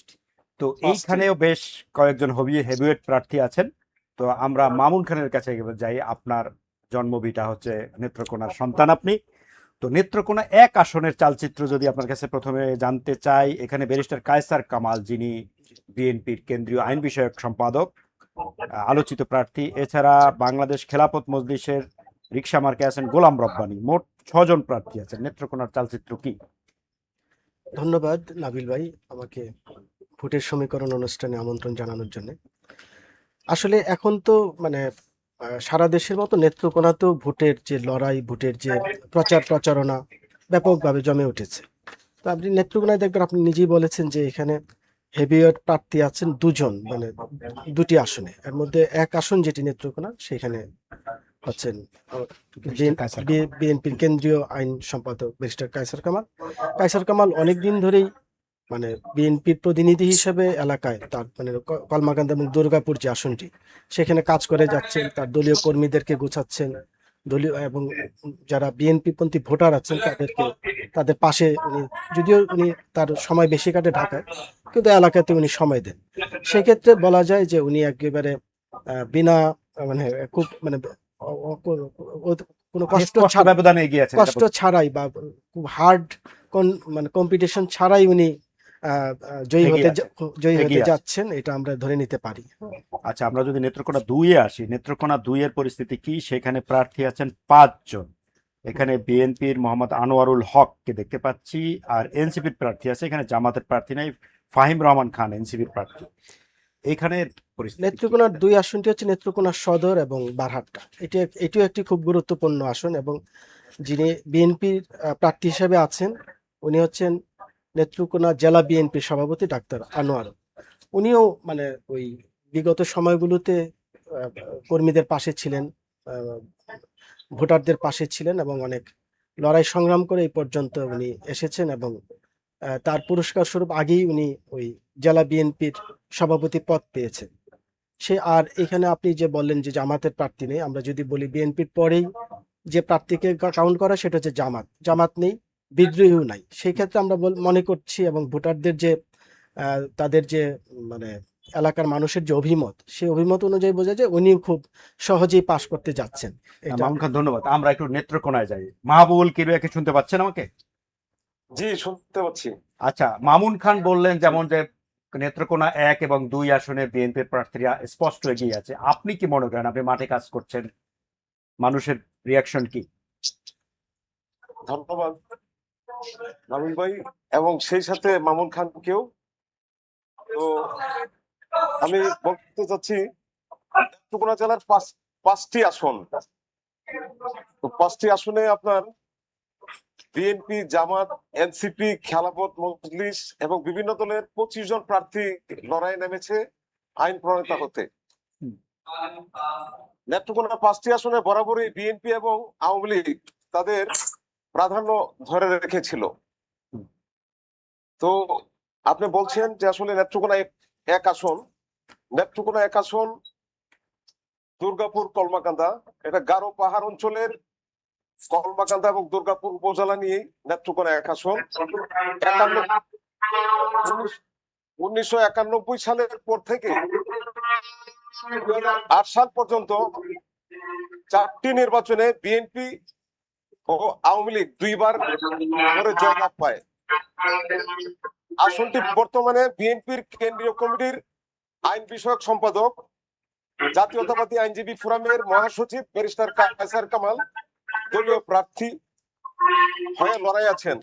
Speaker 1: তো এইখানেও বেশ কয়েকজন হেভিওয়েট প্রার্থী আছেন। তো আমরা মামুন খানের কাছে যাই। আপনার জন্মভিটা হচ্ছে নেত্রকোনার সন্তান আপনি। তো নেত্রকোনা 1 আসনের চালচিত্র যদি আপনার কাছে প্রথমে জানতে চাই, এখানে ব্যারিস্টার কায়সার কামাল, যিনি বিএনপির কেন্দ্রীয় আইন বিষয়ক সম্পাদক, আলোচিত প্রার্থী। এছাড়া বাংলাদেশ খেলাফত মজলিসের রিকশা মার্কে আছেন গোলাম রব্বানী। মোট 6 জন প্রার্থী আছেন। নেত্রকোনার চালচিত্র কি?
Speaker 4: ধন্যবাদ নাবিল ভাই আমাকে ভোটের সমীকরণ অনুষ্ঠানে আমন্ত্রণ জানানোর জন্য। আসলে এখন তো মানে সারা দেশের মতো নেত্রকোনাতেও ভোটের যে লড়াই, ভোটের যে প্রচারণা ব্যাপকভাবে জমে উঠেছে। তো আপনি নেত্রকোনায় দেখবেন, আপনি নিজেই বলেছেন যে এখানে হেভিওয়েট প্রার্থী আছেন 2 জন, মানে 2টি আসনে। এর মধ্যে 1 আসন যেটি নেত্রকোনা, সেখানে হচ্ছেন বিএনপির কেন্দ্রীয় আইন সম্পাদক ব্যারিস্টার কায়সার কামাল অনেকদিন ধরেই মানে বিএনপির প্রতিনিধি হিসেবে এলাকায় তার মানে কলমাকান্দা এবং দুর্গাপুর যে আসনটি, সেখানে কাজ করে যাচ্ছেন, তার দলীয় কর্মীদেরকে গোছাচ্ছেন, দলীয় এবং যারা বিএনপি পন্থী ভোটার আছেন তাদের পাশে উনি, যদিও উনি তার সময় বেশি কাটে ঢাকায়, কিন্তু এলাকাতে উনি সময় দেন। সেক্ষেত্রে বলা যায় যে উনি একেবারে বিনা মানে খুব মানে কোনো কষ্ট ছাড়াই বা খুব হার্ড মানে কম্পিটিশন ছাড়াই উনি জয়ী হতে যাচ্ছেন, এটা আমরা ধরে নিতে পারি।
Speaker 1: আচ্ছা, আমরা যদি নেত্রকোনা 2-এ আসি, নেত্রকোনা 2-এর পরিস্থিতি কি? সেখানে প্রার্থী আছেন 5 জন। এখানে বিএনপির মোহাম্মদ আনোয়ারুল হককে দেখতে পাচ্ছি, আর এনসিপির প্রার্থী আছে। এখানে জামাতের প্রার্থী নাই, ফাহিম রহমান খান এনসিপির প্রার্থী। এখানে
Speaker 4: নেত্রকোনার 2 আসনটি হচ্ছে নেত্রকোনা সদর এবং বারহাট্টা। এটিও একটি খুব গুরুত্বপূর্ণ আসন, এবং যিনি বিএনপির প্রার্থী হিসেবে আছেন উনি হচ্ছেন নেত্রকোনা জেলা বিএনপির সভাপতি ডাক্তার আনোয়ার। উনিও মানে ওই বিগত সময়গুলোতে কর্মীদের পাশে ছিলেন, ভোটারদের পাশে ছিলেন, এবং অনেক লড়াই সংগ্রাম করে এই পর্যন্ত উনি এসেছেন, এবং তার পুরস্কার স্বরূপ আগেই উনি ওই জেলা বিএনপির সভাপতি পদ পেয়েছেন। আর এখানে আপনি যে বললেন যে জামাতের প্রার্থী নেই, আমরা যদি বলি বিএনপির পরেই যে প্রার্থীকে কাউন্ট করা সেটা হচ্ছে জামাত নেই, বিদ্রোহীও নাই। সেই ক্ষেত্রে আমরা মনে করছি, এবং ভোটারদের যে তাদের যে মানে এলাকার মানুষের যে অভিমত, সেই অভিমত অনুযায়ী বোঝা যায় উনি খুব সহজেই পাশ করতে যাচ্ছেন।
Speaker 1: মামুন খান, ধন্যবাদ। আমরা একটু নেত্রকোনায় যাই। মাহবুবুল কিরুয়াকে শুনতে পাচ্ছেন আমাকে?
Speaker 5: জি, শুনতে পাচ্ছি।
Speaker 1: আচ্ছা, মামুন খান বললেন যেমন যে নেত্রকোনা 1 এবং 2 আসনে বিএনপির প্রার্থীরা স্পষ্ট এগিয়ে আছে। আপনি কি মনে করেন? আপনি মাঠে কাজ করছেন, মানুষের রিয়াকশন কি?
Speaker 5: ধন্যবাদ নাবিল ভাই এবং সেই সাথে মামুন খানকেও। তো আমি বলতে চাচ্ছি নেত্রকোনা জেলার পাঁচটি আসন। তো পাঁচটি আসনে আপনার বিএনপি, জামাত, এনসিপি, খেলাফত মজলিস এবং বিভিন্ন দলের 25 জন প্রার্থী লড়াইয়ে নেমেছে আইন প্রণেতা হতে। নেত্রকোনা পাঁচটি আসনে বরাবরই বিএনপি এবং আওয়ামী লীগ তাদের প্রাধান্য ধরে রেখেছিল। তো আপনি বলছেন যে আসলে নেত্রকোনা এক আসন, নেত্রকোনা এক আসন দুর্গাপুর কলমাকান্দা, এটা গারো পাহাড় অঞ্চলের কলমাকান্দা এবং দুর্গাপুর উপজেলা নিয়েই নেত্রকোনা এক আসন। 1991 সালের পর থেকে 2008 সাল পর্যন্ত 4টি নির্বাচনে বিএনপি ও আওয়ামী লীগ 2বার করে জয়লাভ পায়। আসনটি বর্তমানে বিএনপির কেন্দ্রীয় কমিটির আইন বিষয়ক সম্পাদক, জাতীয়তাবাদী আইনজীবী ফোরামের মহাসচিব ব্যারিস্টার কায়সার কামাল দলীয় প্রার্থী হয়ে লড়াই আছেন।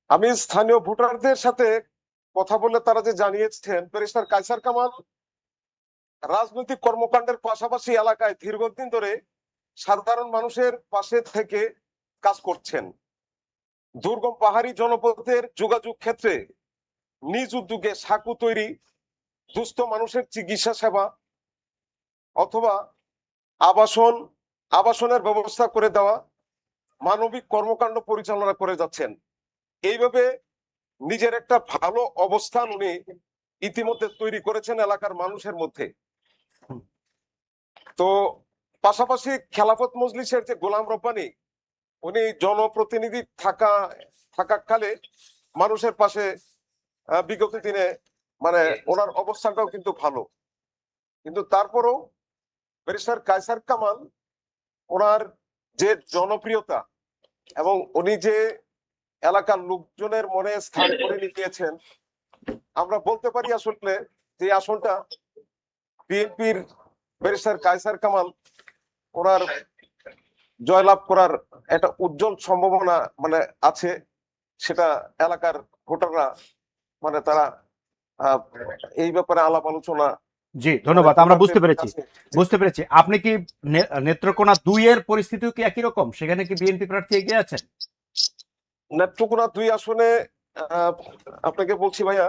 Speaker 5: আমি স্থানীয় ভোটারদের সাথে কথা বলে তারা যে জানিয়েছেন, ব্যারিস্টার কায়সার কামাল রাজনৈতিক কর্মকাণ্ডের পাশাপাশি এলাকায় দীর্ঘদিন ধরে সাধারণ মানুষের পাশে থেকে কাজ করছেন। দুর্গম পাহাড়ি জনপদের যোগাযোগ ক্ষেত্রে নিজ উদ্যোগে সাঁকো তৈরি, দুস্থ মানুষের চিকিৎসা সেবা অথবা আবাসনের ব্যবস্থা করে দেওয়া, মানবিক কর্মকাণ্ড পরিচালনা করে যাচ্ছেন। এইভাবে নিজের একটা ভালো অবস্থান উনি ইতিমধ্যে তৈরি করেছেন এলাকার মানুষের মধ্যে। তো পাশাপাশি খেলাফত মজলিসের যে গোলাম রব্বানী, উনি জনপ্রতিনিধি থাকাকালে মানুষের পাশে বিগত দিনে মানে ওনার অবস্থানটাও কিন্তু ভালো। কিন্তু তারপরও ব্যারিস্টার কায়সার কামাল ওনার যে জনপ্রিয়তা এবং উনি যে এলাকার লোকজনের মনে স্থান করে নিয়েছেন, আমরা বলতে পারি আসলে যে আসনটা বিএনপির ব্যারিস্টার কায়সার কামাল ওনার জয়লাভ করার একটা উজ্জ্বল সম্ভাবনা মানে আছে। সেটা এলাকার ভোটাররা মানে তারা এই ব্যাপারে আলাপ আলোচনা।
Speaker 1: জি ধন্যবাদ, আমরা বুঝতে পেরেছি। আপনি কি নেত্রকোনা 2 এর পরিস্থিতিও কি একই রকম? সেখানে কি বিএনপি প্রার্থী এগিয়ে আছেন?
Speaker 5: নেত্রকোনা 2 আসনে আপনাকে বলছি ভাইয়া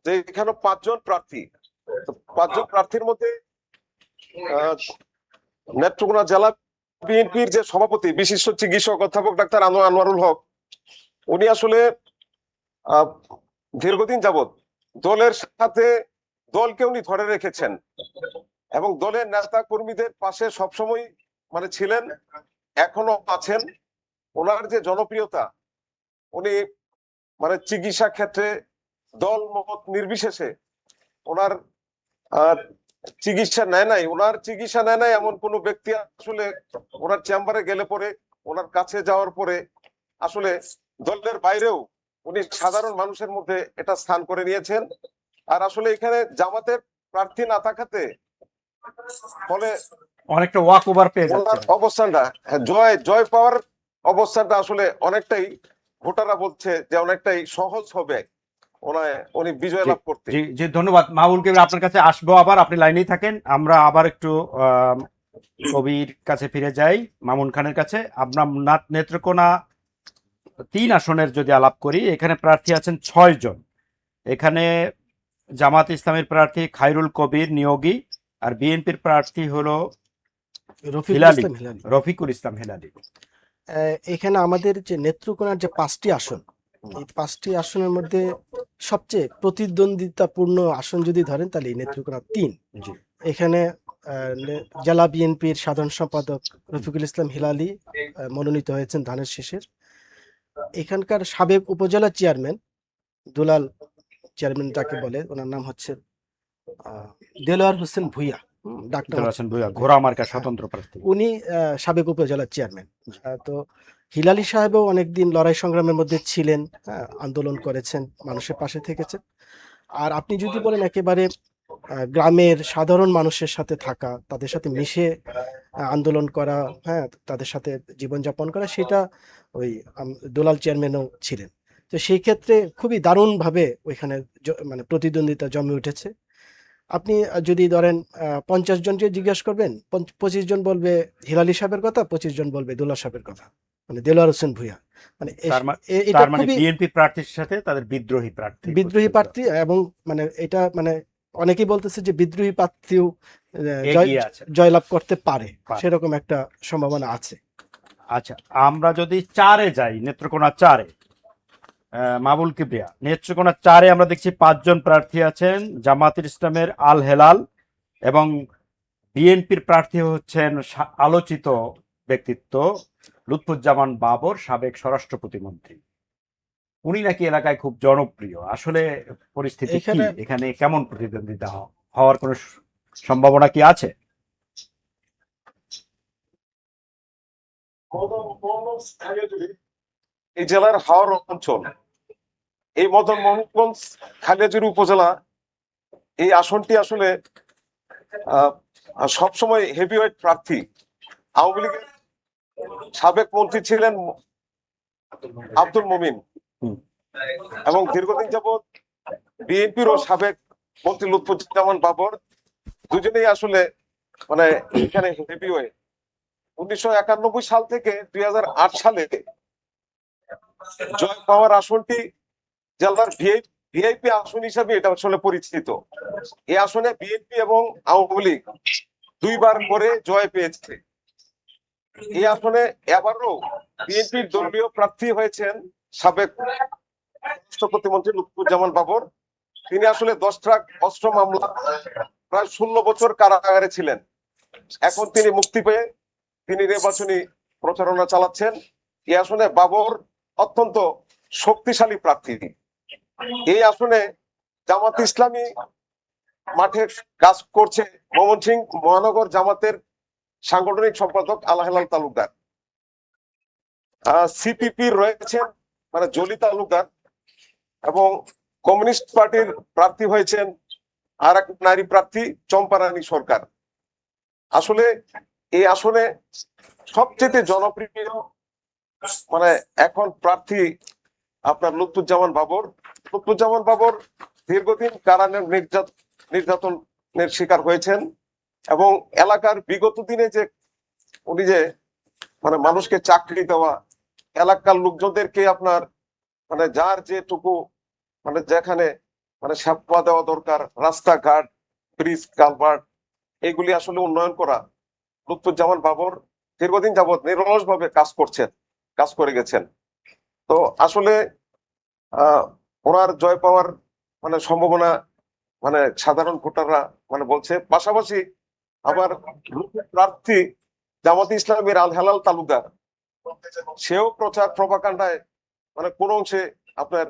Speaker 5: যে এখানে 5 জন প্রার্থী। 5 জন প্রার্থীর মধ্যে নেত্রকোনা জেলা বিএনপির যে সভাপতি বিশিষ্ট চিকিৎসক অধ্যাপক ডাক্তার আনোয়ারুল হক, উনি আসলে দীর্ঘদিন যাবৎ দলের সাথে দলকে উনি ধরে রেখেছেন এবং দলের নেতা কর্মীদের পাশে সবসময় মানে ছিলেন, এখনো আছেন। ওনার যে জনপ্রিয়তা, উনি মানে চিকিৎসা ক্ষেত্রে দল মত নির্বিশেষে ওনার চিকিৎসা নেয় নাই এমন কোন ব্যক্তি আসলে ওনার চেম্বারে গেলে পরে, ওনার কাছে যাওয়ার পরে আসলে দলের বাইরেও উনি সাধারণ মানুষের মধ্যে এটা স্থান করে নিয়েছেন। আর আসলে এখানে জামাতের প্রার্থী না থাকাতে ফলে
Speaker 1: অনেকটা ওয়াক ওভার পেয়ে
Speaker 5: ওনার
Speaker 1: যাচ্ছে
Speaker 5: অবস্থানটা জয় পাওয়ার অবস্থানটা আসলে অনেকটাই ভোটাররা বলছে যে অনেকটাই সহজ হবে উনি বিজয় লাভ করতে।
Speaker 1: জি জি ধন্যবাদ মাহবুল কবির, আপনার কাছে আসবো আবার, আপনি লাইনেই থাকেন। আমরা আবার একটু কবির কাছে ফিরে যাই, মামুন খানের কাছে। আমরা নেত্রকোনা 3 আসনের যদি আলাপ করি, এখানে প্রার্থী আছেন 6 জন। এখানে জামাত ইসলামের প্রার্থী খায়রুল কবির নিয়োগী, আর বিএনপির প্রার্থী হলো রফিকুল ইসলাম হেলালি।
Speaker 4: এখানে আমাদের যে নেত্রকোনার যে 5টি আসন, এই 5টি আসনের মধ্যে সবচেয়ে প্রতিদ্বন্দ্বিতাপূর্ণ আসন যদি ধরেন তাহলে নেত্রকোনা 3। এখানে জেলা বিএনপির সাধারণ সম্পাদক রফিকুল ইসলাম হিলালি মনোনীত হয়েছেন ধানের শীষের। এখানকার সাবেক উপজেলা চেয়ারম্যান দুলাল চেয়ারম্যান যাকে বলে, ওনার নাম হচ্ছে দেলোয়ার হোসেন ভুইয়া,
Speaker 1: স্বতন্ত্র প্রার্থী।
Speaker 4: উনি সাবেক উপজেলা চেয়ারম্যান। তো হিলালি সাহেবও অনেকদিন লড়াই সংগ্রামের মধ্যে ছিলেন, আন্দোলন করেছেন, মানুষের পাশে থেকেছেন। আর আপনি যদি বলেন একেবারে গ্রামের সাধারণ মানুষের সাথে থাকা, তাদের সাথে মিশে আন্দোলন করা, হ্যাঁ, তাদের সাথে জীবনযাপন করা, সেটা ওই দুলাল চেয়ারম্যানও ছিলেন। তো সেই ক্ষেত্রে খুবই দারুণভাবে ওইখানে মানে প্রতিদ্বন্দ্বিতা জমে উঠেছে। আপনি যদি ধরেন 50 জনকে জিজ্ঞেস করবেন, 25 জন বলবে হিলালি সাহেবের কথা, 25 জন বলবে দুলাল সাহেবের কথা, মানে দেলোয়ার হোসেন ভূঁইয়া। মানে এটা
Speaker 1: তার মানে
Speaker 4: খুবই
Speaker 1: বিএনপি প্রার্থীর সাথে তাদের বিদ্রোহী প্রার্থী
Speaker 4: বিদ্রোহী প্রার্থী, এবং মানে এটা মানে অনেকেই বলতেছে যে বিদ্রোহী প্রার্থীও
Speaker 1: এগিয়ে আছে।
Speaker 4: জয়লাভ করতে পারে,
Speaker 1: পারে।
Speaker 4: সেরকম একটা সম্ভাবনা আছে।
Speaker 1: আচ্ছা, আমরা যদি 4-এ যাই, নেত্রকোনা 4-এ, মাবুল কিবরিয়া, নেত্রকোনা 4-এ আমরা দেখছি 5 জন প্রার্থী আছেন। জামায়াতুল ইসলামের আল হেলাল এবং বিএনপির প্রার্থী হচ্ছেন আলোচিত ব্যক্তিত্ব লুৎফুজ্জামান বাবর, সাবেক স্বরাষ্ট্র প্রতিমন্ত্রী। উনি নাকি এলাকায় খুব জনপ্রিয়। আসলে পরিস্থিতি কি, এখানে কেমন প্রতিদ্বন্দ্বিতা হওয়ার কোনো সম্ভাবনা কি আছে?
Speaker 5: এই জেলার হাওর অঞ্চল, এই মদন মোহনগঞ্জ খালিয়াজুরি উপজেলা, এই আসনটি আসলে সবসময় হেভিওয়েট প্রার্থী আওয়ামী লীগের সাবেক মন্ত্রী ছিলেন আব্দুল মুমিন, এবং দীর্ঘদিন যাবৎ বিএনপিরও সাবেক মন্ত্রী লুৎফুজ্জামান বাবর, দুজনেই আসলে মানে এখানে হেভিওয়েট। 1991 সাল থেকে 2008 সালে জয় পাওয়ার আসনটি জেলার ভিআইপি আসন হিসাবে এটা আসলে পরিচিত। এই আসনে বিএনপি এবং আওয়ামী লীগ 2 বার করে জয় পেয়েছে। এই আসনে এবারও বিএনপির দলীয় প্রার্থী হয়েছেন সাবেক স্বরাষ্ট্র প্রতিমন্ত্রী লুৎফুজ্জামান বাবর। তিনি আসলে 10 ট্রাক অস্ত্র মামলা, প্রায় 16 বছর কারাগারে ছিলেন। এখন তিনি মুক্তি পেয়ে তিনি নির্বাচনী প্রচারণা চালাচ্ছেন। এই আসনে বাবর অত্যন্ত শক্তিশালী প্রার্থী। এই আসনে জামাত ইসলামী মাঠে কাজ করছে ময়মনসিংহ মহানগর জামাতের সাংগঠনিক সম্পাদক আল হেলাল তালুকদার। সিপিপি রয়েছেন মানে জলি তালুকদার, এবং কমিউনিস্ট পার্টির প্রার্থী হয়েছেন আর এক নারী প্রার্থী চম্পারানী সরকার। আসলে এই আসনে সবচেয়ে জনপ্রিয় মানে এখন প্রার্থী আপনার লুৎফুজ্জামান বাবর। লুৎফুজ্জামান বাবর দীর্ঘদিন কারাগার নির্যাতনের শিকার হয়েছেন, এবং এলাকার বিগত দিনে যে উনি যে মানে মানুষকে চাকরি দেওয়া, এলাকার লোকজনদেরকে আপনার মানে যার যেটুকু মানে যেখানে মানে সেবা দেওয়া দরকার, রাস্তাঘাট, ব্রিজ, কালভার্ট, এগুলি আসলে উন্নয়ন করা, লুৎফুজ্জামান বাবর দীর্ঘদিন যাবৎ নিরলস ভাবে কাজ করে গেছেন। তো আসলে ওনার জয় পাওয়ার মানে সম্ভাবনা মানে সাধারণ ভোটাররা মানে বলছে। পাশাপাশি আবার প্রার্থী জামাত ইসলামের আল হেলাল তালুকদার, সেও প্রচার প্রপাগান্ডায় মানে কোন অংশে আপনার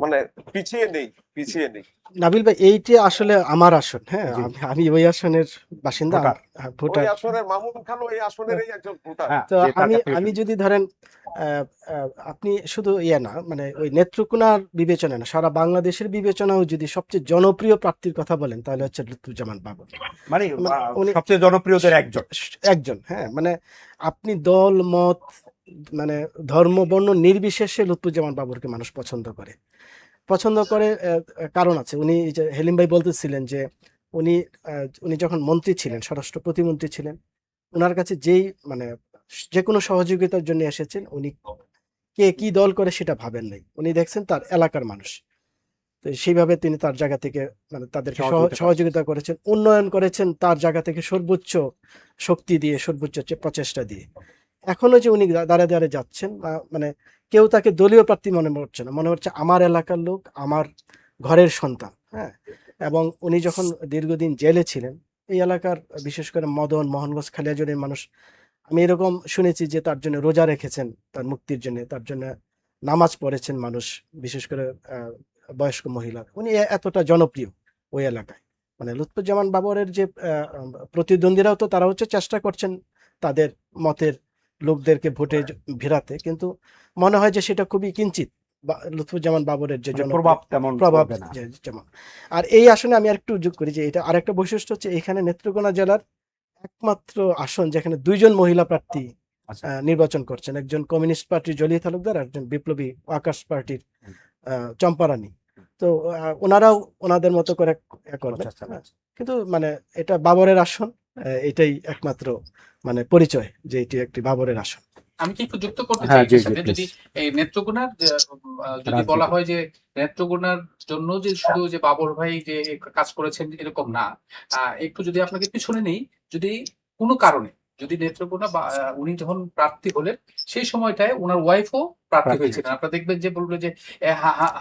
Speaker 5: মানে পিছিয়ে নেই।
Speaker 4: নাবিল ভাই, এইটি আসলে আমার আসন, হ্যাঁ, আমি ওই আসনের বাসিন্দা, ভোটার।
Speaker 5: ওই আসনের মামুন খান ওই আসনেরই একজন ভোটার।
Speaker 4: তো আমি যদি ধরেন আপনি শুধু না মানে ওই নেত্রকোনার বিবেচনা না, সারা বাংলাদেশের বিবেচনাও যদি সবচেয়ে জনপ্রিয় প্রার্থীর কথা বলেন, তাহলে হচ্ছে লুৎফুজ্জামান বাবর,
Speaker 1: মানে সবচেয়ে জনপ্রিয়দের
Speaker 4: একজন। হ্যাঁ, মানে আপনি দল মত মানে ধর্ম বর্ণ নির্বিশেষে লুৎফুজ্জামান বাবরকে মানুষ পছন্দ করে। কারণ আছে। উনি যে হেলিম ভাই বলতেছিলেন যে উনি যখন মন্ত্রী ছিলেন, স্বরাষ্ট্র প্রতিমন্ত্রী ছিলেন, ওনার কাছে যেই মানে যে কোনো সহযোগিতার জন্য এসেছেন, উনি কে কি দল করে সেটা ভাবেন নাই। উনি দেখছেন তার এলাকার মানুষ, তো সেইভাবে তিনি তার জায়গা থেকে মানে তাদেরকে সহযোগিতা করেছেন, উন্নয়ন করেছেন তার জায়গা থেকে সর্বোচ্চ শক্তি দিয়ে, সর্বোচ্চ প্রচেষ্টা দিয়ে। এখনো যে উনি দাঁড়ে যাচ্ছেন, মানে কেউ তাকে দলীয় প্রার্থী মনে হচ্ছে না, মনে হচ্ছে আমার এলাকার লোক, আমার ঘরের সন্তান। হ্যাঁ, এবং উনি যখন দীর্ঘদিন জেলে ছিলেন, এই এলাকার বিশেষ করে মদন মোহনগঞ্জ খালিয়াজুরির মানুষ, আমি এরকম শুনেছি যে তার জন্য রোজা রেখেছেন, তার মুক্তির জন্য, তার জন্য নামাজ পড়েছেন মানুষ, বিশেষ করে বয়স্ক মহিলা। উনি এতটা জনপ্রিয় ওই এলাকায়। মানে লুৎফুজ্জামান বাবরের যে প্রতিদ্বন্দ্বীরাও তো তারা হচ্ছে চেষ্টা করছেন তাদের মতের লোকদেরকে ভোটে ভিড়াতে, কিন্তু মনে হয় যে সেটা খুবই কিঞ্চিত লুৎফুজ্জামান বাবরের যে
Speaker 1: মানে
Speaker 4: জনপ্রিয়
Speaker 1: প্রভাব তেমন
Speaker 4: প্রভাব
Speaker 1: পড়বে না।
Speaker 4: যেমন। আর এই আসনে আমি আরেকটু যোগ করি যে এটা আরেকটা বৈশিষ্ট্য হচ্ছে এখানে নেত্রকোনা জেলার একমাত্র আসন যেখানে দুইজন মহিলা প্রার্থী
Speaker 1: আচ্ছা,
Speaker 4: নির্বাচন করছেন, একজন কমিউনিস্ট পার্টির জলিয়া তালুকদার, একজন বিপ্লবী ওয়ার্কার্স পার্টির চম্পারানী। তো ওনারাও ওনাদের মতো করে করবেন,
Speaker 1: আচ্ছা, আচ্ছা।
Speaker 4: কিন্তু মানে এটা বাবরের আসন, এটাই একমাত্র মানে পরিচয় যে এটি একটি বাবরের আসন।
Speaker 2: আমি কি একটু যুক্ত করতে
Speaker 1: হ্যাঁ,
Speaker 2: চাই
Speaker 1: জি,
Speaker 2: এর
Speaker 1: জি,
Speaker 2: সাথে,
Speaker 1: please.
Speaker 2: যদি এই নেত্রকোনার যদি
Speaker 1: রাজনীতি।
Speaker 2: বলা হয় যে নেত্রকোনার জন্য যে শুধু যে বাবর ভাই যে কাজ করেছেন এরকম না, একটু যদি আপনাকে পিছনে নেই, যদি কোনো কারণে যদি নেত্রকোনা বা উনি যখন প্রার্থী হলেন সেই সময়টায় ওনার ওয়াইফও প্রার্থী
Speaker 1: প্রার্থী
Speaker 2: হয়েছিলেন,
Speaker 1: হয়েছেন।
Speaker 2: আপনারা দেখবেন যে বলবে যে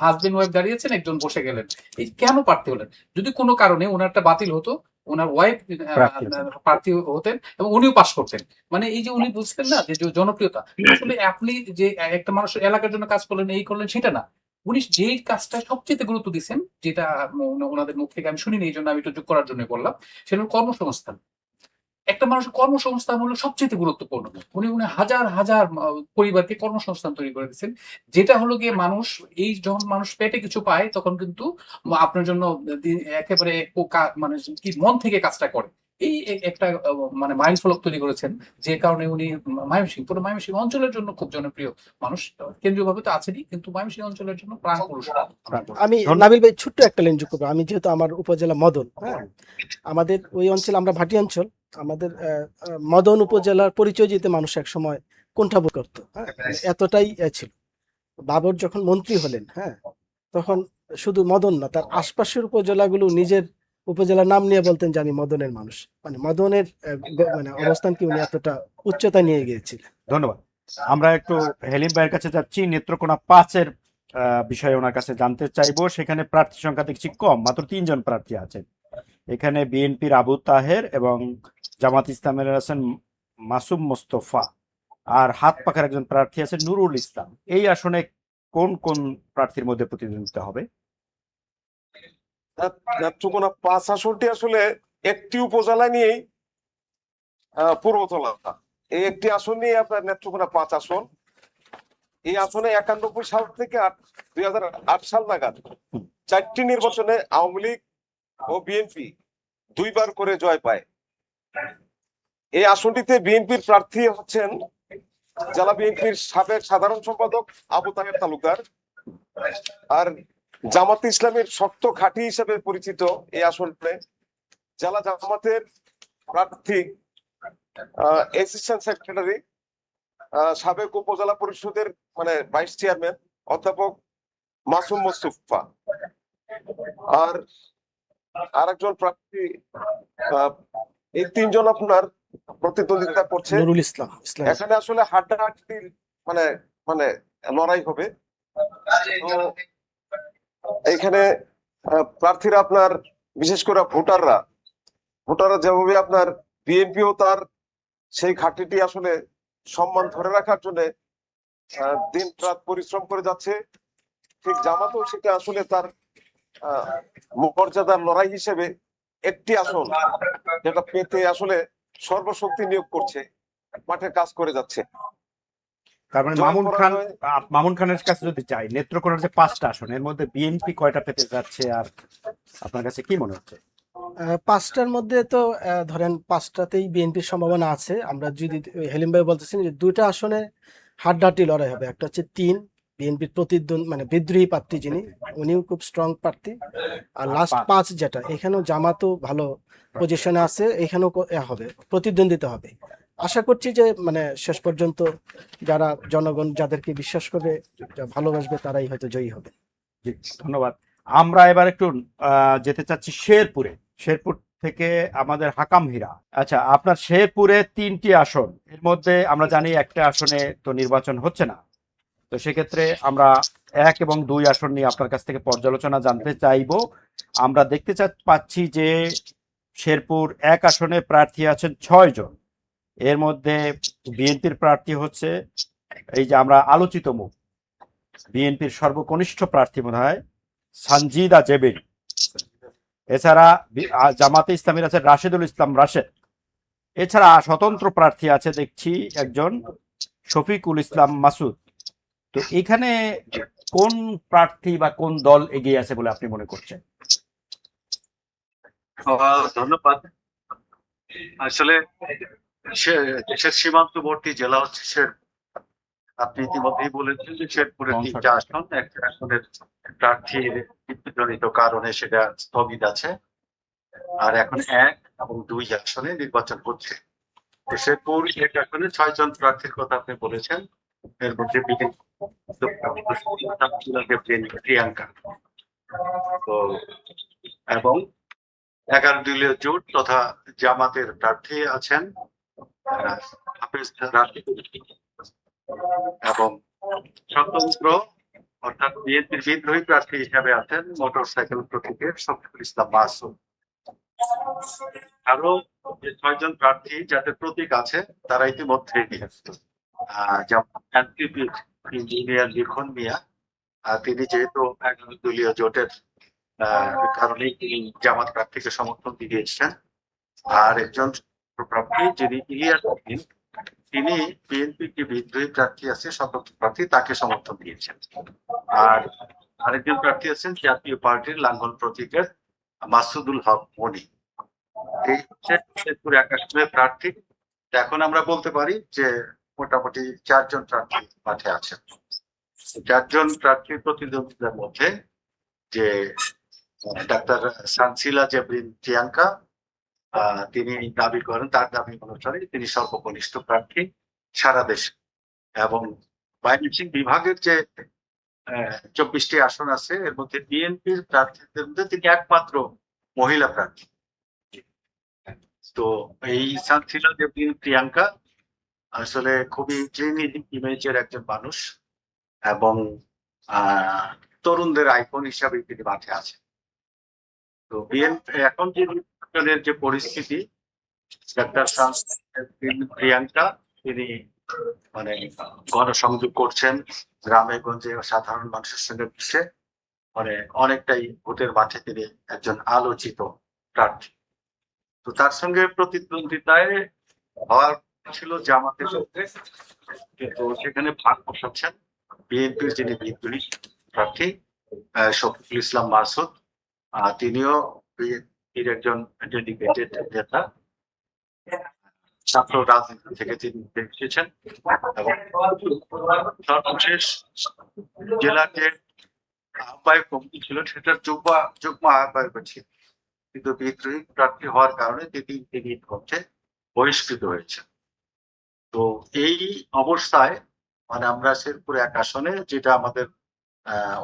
Speaker 2: হাজবেন্ড ওয়াইফ দাঁড়িয়েছেন, একজন বসে গেলেন, এই কেন প্রার্থী হলেন? যদি কোনো কারণে ওনারটা বাতিল হতো, ওনার ওয়াইফ
Speaker 1: প্রার্থী হতেন।
Speaker 2: প্রার্থী হতেন এবং উনিও পাশ করতেন। মানে এই যে উনি বুঝতেন না যে জনপ্রিয়তা, আসলে আপনি যে একটা মানুষের এলাকার জন্য কাজ করলেন, এই করলেন, সেটা না। উনি যেই কাজটা সবচেয়ে গুরুত্ব দিচ্ছেন, যেটা ওনাদের মুখ থেকে আমি শুনিনি, এই জন্য আমি একটু যোগ করার জন্য বললাম, সেটা হলো কর্মসংস্থান। একটা মানুষের কর্মসংস্থান হলো সবচেয়ে গুরুত্বপূর্ণ। উনি উনি হাজার হাজার পরিবারকে কর্মসংস্থান তৈরি করে দিচ্ছেন, যেটা হলো গিয়ে মানুষ, এই যখন মানুষ পেটে কিছু পায় তখন কিন্তু আপনার জন্য একেবারে মানে কি মন থেকে কাজটা করে। এই একটা মানে মাইল ফলক তৈরি করেছেন, যে কারণে উনি ময়মনসিংহ, পুরো ময়মনসিংহ অঞ্চলের জন্য খুব জনপ্রিয় মানুষ। কেন্দ্রীয় ভাবে তো আছেনই, কিন্তু ময়মনসিংহ অঞ্চলের জন্য প্রাণ পুরুষ।
Speaker 4: আমি নাবিল ভাই ছোট্ট একটা লাইন যোগ করবো। আমি যেহেতু আমার উপজেলা মদন, হ্যাঁ, আমাদের ওই অঞ্চল, আমরা ভাটি অঞ্চল, আমাদের মদন উপজেলার পরিচয় দিতে মানুষ এক সময় কুণ্ঠাবোধ করতো, হ্যাঁ, এতটাই ছিল। বাবর যখন মন্ত্রী হলেন, হ্যাঁ, তখন শুধু মদন না, তার আশপাশের উপজেলাগুলো নিজের উপজেলার নাম নিয়ে বলতেন যে আমি মদনের মানুষ। মানে মদনের মানে অবস্থানকে উনি এতটা উচ্চতায় নিয়ে গিয়েছিলেন।
Speaker 1: ধন্যবাদ। আমরা একটু হেলিম ভাইয়ের কাছে যাচ্ছি, নেত্রকোনা 5-এর বিষয়ে ওনার কাছে জানতে চাইবো। সেখানে প্রার্থী সংখ্যা দেখছি কম, মাত্র 3 জন প্রার্থী আছেন। এখানে বিএনপির আবু তাহের এবং জামাত ইসলামের আছেন মাসুম মোস্তফা, আর হাত পাখার একজন প্রার্থী আছেন নুরুল ইসলাম। এই আসনে কোন কোন প্রার্থীর মধ্যে প্রতিদ্বন্দ্বিতা হবে?
Speaker 5: নেত্রকোনা 5 আসনটি আসলে একটি উপজেলা নিয়েই পূর্বতলা, এই একটি আসন নিয়ে আপনার নেত্রকোনা 5 আসন। এই আসনে 91 সাল থেকে 2008 সাল নাগাদ 4টি নির্বাচনে আওয়ামী লীগ ও বিএনপি 2বার করে জয় পায়। এই আসনটিতে বিএনপির প্রার্থী হচ্ছেন জেলা বিএনপির সাবেক সাধারণ সম্পাদক আবু তাহের তালুকদার, আর জামাত ইসলামের শক্ত ঘাঁটি হিসেবে পরিচিত এই আসনে জেলা জামাতের প্রার্থী অ্যাসিস্ট্যান্ট সেক্রেটারি, সাবেক উপজেলা পরিষদের মানে ভাইস চেয়ারম্যান অধ্যাপক মাসুম মোস্তফা, আর আরেকজন প্রার্থী, এই 3 জন আপনার প্রতিদ্বন্দ্বিতা করছে।
Speaker 4: নুরুল ইসলাম।
Speaker 5: এখানে আসলে হাড্ডাহাড্ডি মানে মানে লড়াই হবে। তো এখানে প্রার্থীরা আপনার, বিশেষ করে ভোটাররা যেভাবে আপনার বিএনপিও তার সেই ঘাঁটিটি আসলে সম্মান ধরে রাখার জন্য দিন রাত পরিশ্রম করে যাচ্ছে, ঠিক জামাতও সেটা আসলে তার মর্যাদার লড়াই হিসেবে একটি আসন যেটা পেতে আসলে সর্বশক্তি নিয়োগ করছে, মাঠে কাজ করে যাচ্ছে।
Speaker 1: তার মানে মামুন খানের কাছে যদি চাই, নেত্রকোনার যে 5টা আসন, এর মধ্যে বিএনপি কয়টা পেতে যাচ্ছে আর আপনার কাছে কি মনে হচ্ছে?
Speaker 4: 5টার মধ্যে তো ধরেন 5টাতেই বিএনপির সম্ভাবনা আছে। আমরা যদি হেলিম ভাই বলতেছেন যে 2টা আসনে হাড্ডাহাড্ডি লড়াই হবে, একটা হচ্ছে 3 বিএনপির প্রতিদ্বন্দ্বী মানে বিদ্রোহী প্রার্থী যিনি, উনিও খুব স্ট্রং প্রার্থী, আর লাস্ট 5 যেটা, এখানেও জামাতও ভালো পজিশনে আছে, এখানেও হবে, প্রতিদ্বন্দ্বিতা হবে। আশা করছি যে মানে শেষ পর্যন্ত যারা জনগণ যাদেরকে বিশ্বাস করবে, ভালোবাসবে, তারাই হয়তো জয়ী হবে।
Speaker 1: জি, ধন্যবাদ। আমরা এবার একটু যেতে চাচ্ছি শেরপুর থেকে আমাদের হাকাম হীরা। আচ্ছা, আপনার শেরপুরে 3টি আসন, এর মধ্যে আমরা জানি একটা আসনে তো নির্বাচন হচ্ছে না, তো সেক্ষেত্রে আমরা 1 এবং 2 আসন নিয়ে আপনার কাছ থেকে পর্যালোচনা জানতে চাইবো। আমরা দেখতে পাচ্ছি যে শেরপুর 1 আসনে প্রার্থী আছেন 6 জন। এর মধ্যে বিএনপির প্রার্থী হচ্ছে, এই যে আমরা আলোচিত মুখ, বিএনপির সর্বকনিষ্ঠ প্রার্থী মনে হয় সানজিদা জেবেরি। এছাড়া জামাতে ইসলামীর আছে রাশেদুল ইসলাম রাশেদ। এছাড়া স্বতন্ত্র প্রার্থী আছে দেখছি একজন শফিকুল ইসলাম মাসুদ। তো এখানে কোন প্রার্থী বা কোন দল এগিয়ে আছে বলে আপনি মনে করছেন?
Speaker 6: ধন্যবাদ। আসলে দেশের সীমান্তবর্তী জেলা হচ্ছে শেরপুর। আপনি ইতিমধ্যেই বলেছেন যে শেরপুরের 3টা আসন, একটা আসনের প্রার্থীর মৃত্যুজনিত কারণে সেটা স্থগিত আছে, আর এখন 1 এবং 2 আসনে নির্বাচন হচ্ছে। তো শেরপুর 1 আসনে 6 জন প্রার্থীর কথা আপনি বলেছেন, এর মধ্যে প্রিয়াঙ্কা তো এবং 11 দলীয় জোট তথা জামাতের প্রার্থী আছেন হাফেজ রাশিদ এবং স্বতন্ত্র অর্থাৎ বিএনপির বিদ্রোহী প্রার্থী হিসাবে আছেন মোটরসাইকেল প্রতীকের শফিকুল ইসলাম মাসুদ। আরো যে 6 জন প্রার্থী যাদের প্রতীক আছে তারা ইতিমধ্যে ইঞ্জিনিয়ার লিখন মিয়া, তিনি যেহেতু 11 দলীয় জোটের কারণেই তিনি জামাত প্রার্থীকে সমর্থন দিয়েছেন। আর একজন প্রার্থী যিনি ইলিয়াস উদ্দিন, তিনি বিএনপির যে বিদ্রোহী প্রার্থী আছে স্বতন্ত্র প্রার্থী, তাকে সমর্থন দিয়েছেন। আর আরেকজন প্রার্থী আছেন জাতীয় পার্টির লাঙ্গল প্রতীকের মাসুদুল হক মনি। এই হচ্ছে শেরপুর 1 আসনের প্রার্থী। এখন আমরা বলতে পারি যে মোটামুটি 4 জন প্রার্থী মাঠে আছেন। 4 জন প্রার্থীর প্রতিদ্বন্দ্বিতার মধ্যে যে ডাক্তার সানসিলা জেবরিন প্রিয়াঙ্কা, তিনি দাবি করেন, তার দাবি অনুসারে তিনি সর্বকনিষ্ঠ প্রার্থী সারা দেশে, এবং ময়মনসিংহ বিভাগের যে 24টি আসন আছে এর মধ্যে বিএনপির প্রার্থীদের মধ্যে তিনি একমাত্র মহিলা প্রার্থী। তো এই সানসিলা জেবরিন প্রিয়াঙ্কা আসলে খুবই ক্লিন ইমেজের একজন মানুষ এবং তরুণদের আইকন হিসাবে তিনি মাঠে আছেন। তো বিএনপি এখন যে নির্বাচনের যে পরিস্থিতি, ডাক্তার প্রিয়াঙ্কা তিনি মানে গণসংযোগ করছেন, গ্রামে গঞ্জে সাধারণ মানুষের সঙ্গে মিশে মানে অনেকটাই ভোটের মাঠে তিনি একজন আলোচিত প্রার্থী। তো তার সঙ্গে প্রতিদ্বন্দ্বিতায় হওয়ার ছিল জামাতের সঙ্গে, কিন্তু সেখানে ভাগ বসাচ্ছেন বিএনপির যিনি বিদ্রোহী প্রার্থী শফিকুল ইসলাম মাসুদ। তিনিও বিএনপির একজন ডেডিকেটেড নেতা, ছাত্র রাজনীতি থেকে তিনি এসেছেন এবং সর্বশেষ জেলার যে আহ্বায়ক কমিটি ছিল সেটার যুগ্ম আহ্বায়ক ছিল, কিন্তু বিদ্রোহী প্রার্থী হওয়ার কারণে তিনি মধ্যে বহিষ্কৃত হয়েছেন। তো এই অবস্থায় মানে আমরা শেরপুর 1 আসনে যেটা আমাদের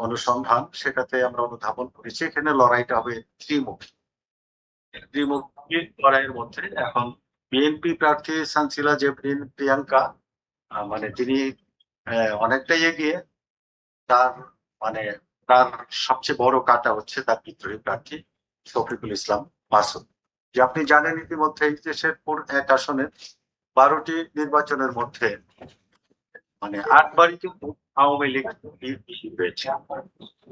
Speaker 6: অনুসন্ধান, সেটাতে আমরা অনুধাবন করেছি এখানে লড়াইটা হবে ত্রিমুখী লড়াইয়ের মধ্যে। এখন বিএনপি প্রার্থী সানসিলা জেবরিন প্রিয়াঙ্কা মানে তিনি অনেকটাই এগিয়ে, তার মানে তার সবচেয়ে বড় কাটা হচ্ছে তার বিদ্রোহী প্রার্থী শফিকুল ইসলাম মাসুদ। যে আপনি জানেন ইতিমধ্যে যে শেরপুর 1 আসনের 12টি নির্বাচনের মধ্যে মানে 8বারই কিন্তু আওয়ামী লীগ হয়েছে,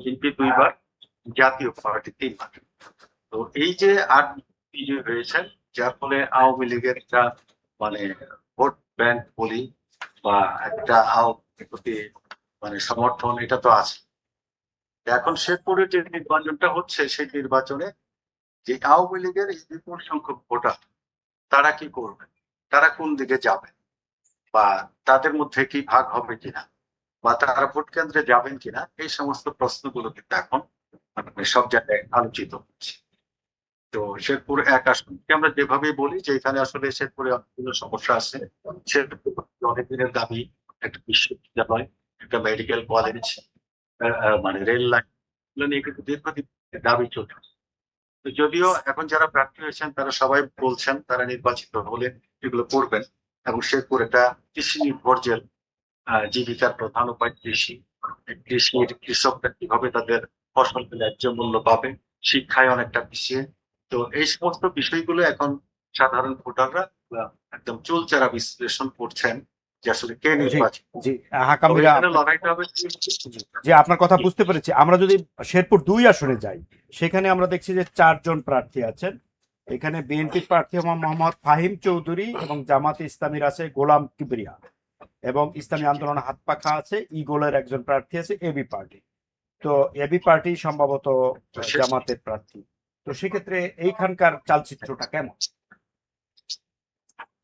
Speaker 6: কিন্তু 2বার জাতীয় পার্টি 3বার। তো এই যে 8 বিজয়ী হয়েছেন, যার ফলে আওয়ামী লীগের একটা মানে ভোট ব্যাংক বলি বা একটা আওয়ামী প্রতি মানে সমর্থন এটা তো আছে। এখন শেরপুরে যে নির্বাচনটা হচ্ছে সেই নির্বাচনে যে আওয়ামী লীগের এই বিপুল সংখ্যক ভোটার তারা কি করবে, তারা কোন দিকে যাবে, বা তাদের মধ্যে কি ভাগ হবে কিনা, বা তারা ভোট কেন্দ্রে যাবেন কিনা, এই সমস্ত প্রশ্নগুলো কিন্তু এখন মানে সব জায়গায় আলোচিত হচ্ছে। তো শেরপুর 1 আসনকে আমরা যেভাবেই বলি যে এখানে আসলে শেরপুরে অনেকগুলো সমস্যা আছে। শেরপুর অনেকদিনের দাবি একটা বিশ্ববিদ্যালয়, একটা মেডিকেল কলেজ, মানে রেল লাইন, এগুলো নিয়ে কিন্তু দীর্ঘদিন দাবি চলছে। তো যদিও এখন যারা প্রার্থী হয়েছেন তারা সবাই বলছেন তারা নির্বাচিত হলে এগুলো করবেন, এবং শেরপুর একটা কৃষি নির্ভরশীল জীবিকার প্রধান উপায় কৃষি। কৃষকরা কিভাবে তাদের ফসল ন্যায্য মূল্য পাবে, শিক্ষায় অনেকটা পিছিয়ে। তো এই সমস্ত বিষয়গুলো এখন সাধারণ ভোটাররা একদম চুলচেরা বিশ্লেষণ করছেন যে আসলে কে নির্বাচিত।
Speaker 1: জি হাকাম মিয়া,
Speaker 6: লড়াইটা হবে।
Speaker 1: যে আপনার কথা বুঝতে পেরেছি। আমরা যদি শেরপুর 2 আসনে যাই, সেখানে আমরা দেখছি যে 4 জন প্রার্থী আছেন। এখানে বিএনপির প্রার্থী মোহাম্মদ ফাহিম চৌধুরী এবং জামাতে ইসলামীর আছে গোলাম কিবরিয়া। এবং ইসলামী আন্দোলন হাত পাখা আছে, ইগলের একজন প্রার্থী আছে, এবি পার্টি। তো এবি পার্টি সম্ভবত জামাতের প্রার্থী। তো সেক্ষেত্রে এইখানকার চালচিত্রটা কেমন?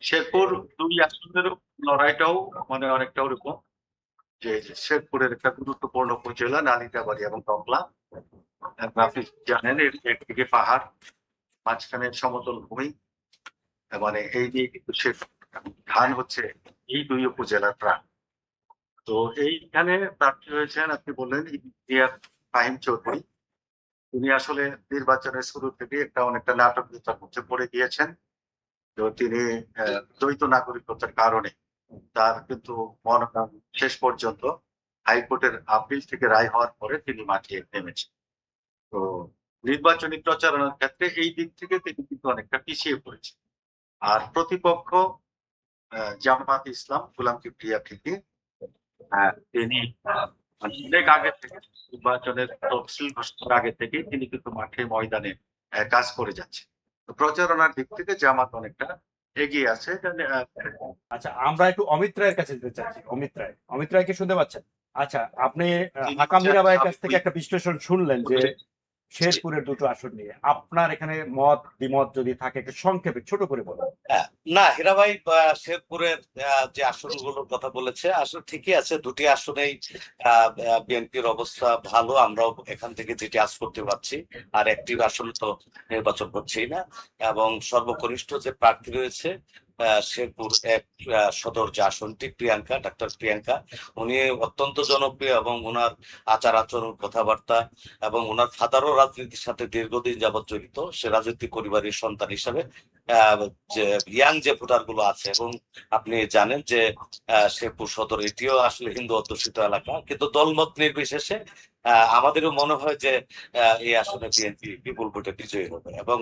Speaker 6: শেরপুর 2 আসনের লড়াইটাও মানে অনেকটা ওরকম, যে শেরপুরের একটা গুরুত্বপূর্ণ উপজেলা নালিতাবাড়ি এবং টংলা। আপনি জানেন একদিকে পাহাড়, মাঝখানে সমতল ভূমি, মানে এই দিয়ে কিন্তু ধান হচ্ছে এই 2 উপজেলার প্রাণ। তো এইখানে প্রার্থী হয়েছেন, আপনি বললেন ইন্ডিয়ার ফাহিম চৌধুরী। তিনি আসলে নির্বাচনের শুরু থেকে একটা অনেকটা নাটকীয়তার মধ্যে পড়ে গিয়েছেন। তো তিনি দ্বৈত নাগরিকতার কারণে তার কিন্তু মনোনয়ন শেষ পর্যন্ত হাইকোর্টের আপিল থেকে রায় হওয়ার পরে তিনি মাঠে নেমেছেন। তো নির্বাচনী প্রচারণার ক্ষেত্রে এই দিক থেকে তিনি কিন্তু অনেকটা পিছিয়ে পড়েছে। আর প্রতিপক্ষ জামাত ইসলাম গোলাম কিবরিয়া থেকে তিনি মানে অনেক আগে থেকে, নির্বাচনের তফসিল ঘোষণার আগে থেকে তিনি কিন্তু মাঠে ময়দানে কাজ করে যাচ্ছে। তো প্রচারণার দিক থেকে জামাত অনেকটা এগিয়ে আছে।
Speaker 1: আচ্ছা, আমরা একটু অমিত রায়ের কাছে যেতে চাচ্ছি। অমিত রায়কে শুনতে পাচ্ছেন? আচ্ছা, আপনি হাকাম মীরাবাইয়ের কাছ থেকে একটা বিশ্লেষণ শুনলেন যে শেরপুরের দুটো আসন নিয়ে আপনার এখানে মত দ্বিমত যদি থাকে একটু সংক্ষেপে ছোট করে বলুন।
Speaker 3: না, হীরাভাই শেরপুরের যে আসনগুলোর কথা বলেছে, আসলে ঠিকই আছে। দুটি আসনেই বিএনপির অবস্থা ভালো, আমরাও এখান থেকে যেটি আজ করতে পারছি। আর একটি আসন তো নির্বাচন করছেই না, এবং সর্বকনিষ্ঠ যে প্রার্থী রয়েছে শেরপুর 1 সদর যে আসনটি, ডাক্তার প্রিয়াঙ্কা, উনি অত্যন্ত জনপ্রিয় এবং ওনার আচার আচরণ, কথাবার্তা, এবং ওনার ফাদারও রাজনীতির সাথে দীর্ঘদিন যাবৎ জড়িত। সে রাজনীতি পরিবারের সন্তান হিসাবে যে ইয়াং যে ভোটার গুলো আছে, এবং আপনি জানেন যে শেরপুর সদর এটিও আসলে হিন্দু অধ্যুষিত এলাকা, কিন্তু দলমত নির্বিশেষে আমাদেরও মনে হয় যে এই আসনে বিএনপি বিপুল ভোটে বিজয়ী হবে। এবং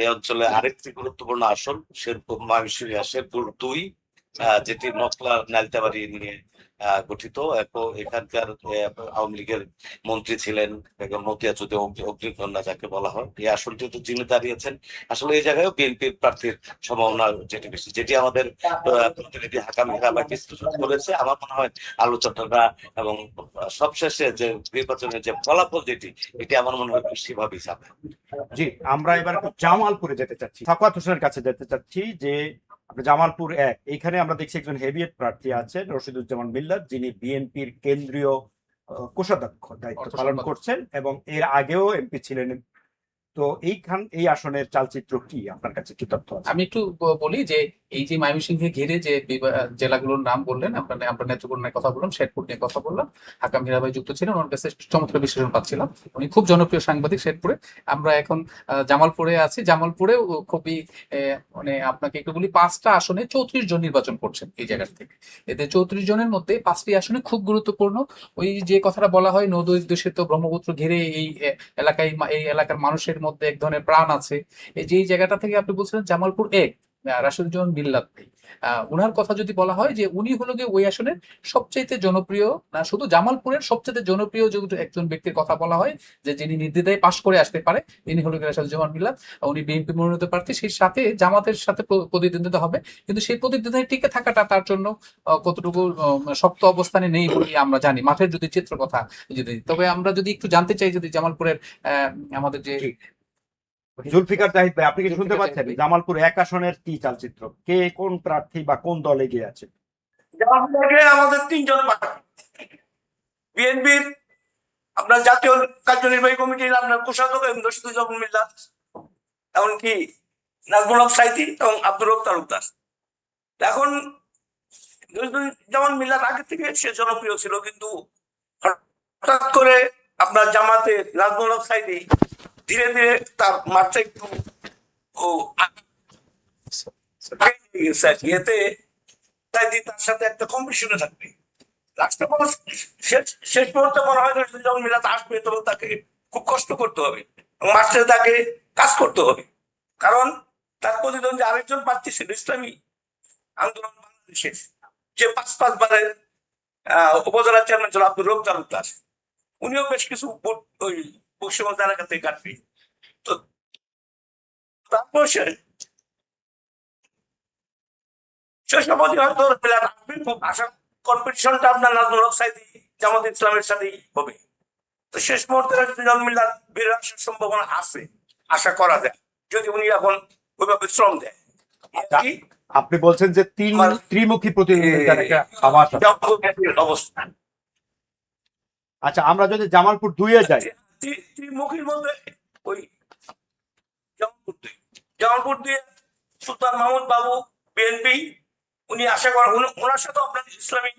Speaker 3: এই অঞ্চলে আরেকটি গুরুত্বপূর্ণ আসন শেরপুর 2, যেটি নকলা নালিতাবাড়ি নিয়ে গঠিত। এখানকার আওয়ামী লীগের মন্ত্রী ছিলেন বেগম মতিয়াজুদ্দিন অগ্নিকন্যা, যাকে বলা হয়। এই আসনটিতে যিনি দাঁড়িয়েছেন, আসলে এই জায়গায় বিএনপির প্রার্থীর সম্ভাবনা যেটি বেশি, যেটি আমাদের প্রতিনিধি হাকাম মীরাবাই বিশ্লেষণ করেছে। আমার মনে হয় আলোচনাটা এবং সবশেষে যে নির্বাচনের যে ফলাফল যেটি, এটি আমার মনে হয় বেশিভাবেই যাবে।
Speaker 1: জি, আমরা এবার একটু জামালপুরে যেতে চাচ্ছি, সাখাওয়াত হোসেনের কাছে যেতে চাচ্ছি। যে জামালপুর 1, এইখানে আমরা দেখছি একজন হেভিয়েট প্রার্থী আছেন রশিদুজ্জামান মিল্লাত, যিনি বিএনপির কেন্দ্রীয় কোষাধ্যক্ষ দায়িত্ব পালন করছেন এবং এর আগেও এমপি ছিলেন। তো এই আসনের চালচিত্র কি, আপনার কাছে কি তথ্য আছে?
Speaker 2: আমি একটু বলি যে এই যে ময়মনসিংহে ঘিরে যে জেলাগুলোর নাম বললেন, আপনার নেত্রকোনার কথা বললাম, শেরপুর নিয়ে কথা বললাম, হাকাম মীরাবাই যুক্ত ছিলেন, ওনার কাছে চমৎকার বিশ্লেষণ পাচ্ছিলাম। উনি খুব জনপ্রিয় সাংবাদিক শেরপুরে। আমরা এখন জামালপুরে আছি। জামালপুরে খুবই মানে আপনাকে একটু বলি, 5টা আসনে 34 জন নির্বাচন করছেন এই জায়গা থেকে। এতে 34 জনের মধ্যে 5টি আসনে খুব গুরুত্বপূর্ণ। ওই যে কথাটা বলা হয়, নদী দূষিত ব্রহ্মপুত্র ঘিরে এই এলাকায়, এই এলাকার মানুষের মধ্যে এক ধরনের প্রাণ আছে। এই যে জায়গাটা থেকে আপনি বলছিলেন জামালপুর 1, রাশিদুজ্জামান মিল্লাত ভাই, উনার কথা যদি বলা হয় যে উনি হলো গিয়ে ওই আসনের সবচেয়ে জনপ্রিয়, না শুধু জামালপুরের সবচেয়ে জনপ্রিয় যে একজন ব্যক্তির কথা বলা হয়, যে যিনি নির্দ্বিধায় পাশ করে আসতে পারে, তিনি হলো গিয়ে রাশিদুজ্জামান মিল্লাত। উনি বিএনপি মনোনীত প্রার্থী, সেই সাথে জামাতের সাথে প্রতিদ্বন্দ্বিতা হবে। কিন্তু সেই প্রতিদ্বন্দ্বিতায় টিকে থাকাটা তার জন্য কতটুকু শক্ত অবস্থানে নেই বলে আমরা জানি, মাঠের যদি চিত্র কথা যদি। তবে আমরা যদি একটু জানতে চাই, যদি জামালপুরের আমাদের যে
Speaker 1: জুলফিকার জাহিদ ভাই, আপনি কি শুনতে পাচ্ছেন? জামালপুর 1 আসনের কি চালচিত্র, কে কোন প্রার্থী বা কোন দলে গিয়ে আছে?
Speaker 7: আমাদের 3 জন প্রার্থী বিএনপির, আপনার জাতীয় কার্যনির্বাহী কমিটির আপনার কোষাধ্যক্ষ রশিদুজ্জামান মিল্লাত, এমনকি নাজমুল হক সাইদি এবং আব্দুর রব তালুকদার। এখন রশিদুজ্জামান মিল্লাত আগে থেকে সে জনপ্রিয় ছিল, কিন্তু হঠাৎ করে আপনার জামাতের নাজমুল হক সাইদি ধীরে ধীরে তার মাত্রা একটু এতে তার সাথে একটা কম্পিটিশনে থাকবে। শেষ মুহূর্তে মনে হয় যখন মিলাত আসবে, তখন তাকে খুব কষ্ট করতে হবে এবং মাস্টারে তাকে কাজ করতে হবে। কারণ তার প্রতিদ্বন্দ্বী আরেকজন প্রার্থী ছিল ইসলামী আন্দোলন বাংলাদেশের, যে 5 বারের উপজেলা চেয়ারম্যান ছিল আব্দুর রব তালুকদার। উনিও বেশ কিছু ভোট ওই পশ্চিমবঙ্গ এলাকা থেকে কাটবে। তো তারপর সেই সভাপতি হয়তো প্লেয়ার আসবে, খুব আশা কম্পিটিশনটা আপনার নাজমুল হক সাইদি জামাত ইসলামের সাথেই হবে। তো শেষ মুহূর্তে মিলন মিল্লাত বের আসার সম্ভাবনা আছে, আশা করা যায়, যদি উনি এখন ওইভাবে শ্রম দেয়। কি
Speaker 1: আপনি বলছেন যে ত্রিমুখী প্রতিদ্বন্দ্বিতার একটা আভাস আছে।
Speaker 7: অবস্থা
Speaker 1: আচ্ছা, আমরা যদি জামালপুর 2-এ যাই,
Speaker 7: ত্রিমুখীর মধ্যে ওই জামালপুর দিয়ে সুলতান মাহমুদ বাবু বিএনপি, উনি আশা করেন ওনার সাথে আপনার ইসলামী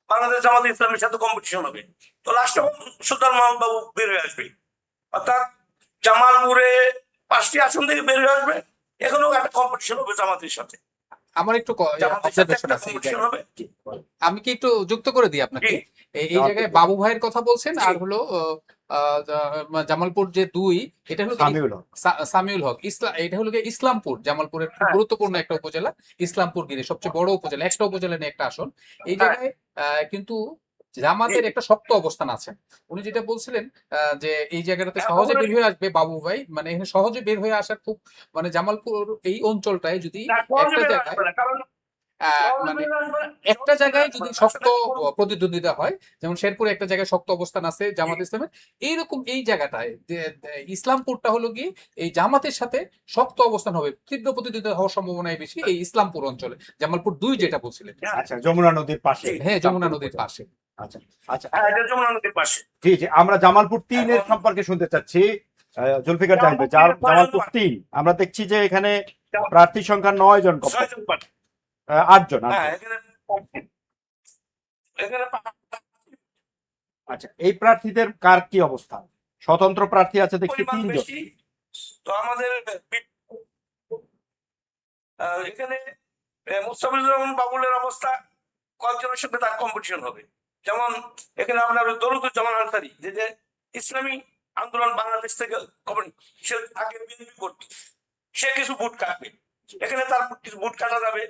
Speaker 7: বাংলাদেশ জামাত ইসলামের সাথে কম্পিটিশন হবে। তো লাস্টে সুলতান মাহমুদ বাবু বের হয়ে আসবে, অর্থাৎ জামালপুরে 5টি আসন থেকে বের হয়ে আসবে। এখানেও একটা কম্পিটিশন হবে জামাতের সাথে,
Speaker 2: আমার একটু
Speaker 7: জামাতের সাথে
Speaker 2: অবজারভেশন
Speaker 7: একটা
Speaker 2: আছে এই
Speaker 7: কম্পিটিশন
Speaker 2: জায়গায়।
Speaker 7: হবে।
Speaker 2: আমি কি একটু যুক্ত করে দিই আপনাকে?
Speaker 7: জি।
Speaker 2: এই জায়গায় বাবু ভাইয়ের কথা বলছেন,
Speaker 7: জি।
Speaker 2: আর হলো জামালপুর যে 2, এটা হলো
Speaker 1: সামিউল হক।
Speaker 2: সামিউল হক এটা হলো গিয়ে ইসলামপুর, জামালপুরের খুব
Speaker 7: হ্যাঁ।
Speaker 2: গুরুত্বপূর্ণ একটা উপজেলা, ইসলামপুর গিরে সবচেয়ে বড় উপজেলা, একটা উপজেলা নিয়ে একটা আসন। এই জায়গায় কিন্তু জামাতের একটা শক্ত অবস্থান আছে। উনি যেটা বলছিলেন যে এই জায়গাটাতে সহজে বের হয়ে আসবে বাবু ভাই, মানে এখানে সহজে বের হয়ে আসার খুব, মানে জামালপুর এই অঞ্চলটায় যদি একটা জায়গায় মানে একটা জায়গায় যদি শক্ত প্রতিদ্বন্দ্বিতা হয়, যেমন শেরপুরে একটা জায়গায় শক্ত অবস্থান আছে জামাত ইসলামের, এইরকম এই জায়গাটায় ইসলামপুরটা হলো গিয়ে এই জামাতের সাথে শক্ত অবস্থান হবে, তীব্র প্রতিদ্বন্দ্বিতা হওয়ার সম্ভাবনাই বেশি এই ইসলামপুর অঞ্চলে, জামালপুর 2 যেটা বলছিলেন।
Speaker 1: আচ্ছা, যমুনা নদীর পাশে।
Speaker 2: হ্যাঁ, যমুনা নদীর পাশে।
Speaker 1: আচ্ছা আচ্ছা,
Speaker 7: এটা যমুনা নদীর পাশে।
Speaker 1: জি জি, আমরা জামালপুর 3-এর সম্পর্কে শুনতে চাচ্ছি। জুলফিকার জাহিদ ভাই, জামালপুর 3 আমরা দেখছি যে এখানে প্রার্থী সংখ্যা 9 জন,
Speaker 7: 6 জন প্রার্থী।
Speaker 1: 8 জন।
Speaker 7: হ্যাঁ, এখানে
Speaker 1: আচ্ছা, এই প্রার্থীদের কার কি অবস্থা? স্বতন্ত্র প্রার্থী আছে দেখছি
Speaker 7: পরিমাণ
Speaker 1: 3 জন।
Speaker 7: বেশি। তো আমাদের এখানে মুস্তাফিজুর রহমান বাবুলের অবস্থা কয়েকজনের সাথে তার কম্পিটিশন হবে। যেমন এখানে আপনার দৌলতুজ্জামান আনসারী, যে ইসলামী আন্দোলন বাংলাদেশ থেকে সে আগে বিএনপি করত, সে কিছু ভোট কাটবে, এখানে তার কিছু ভোট কাটা যাবে।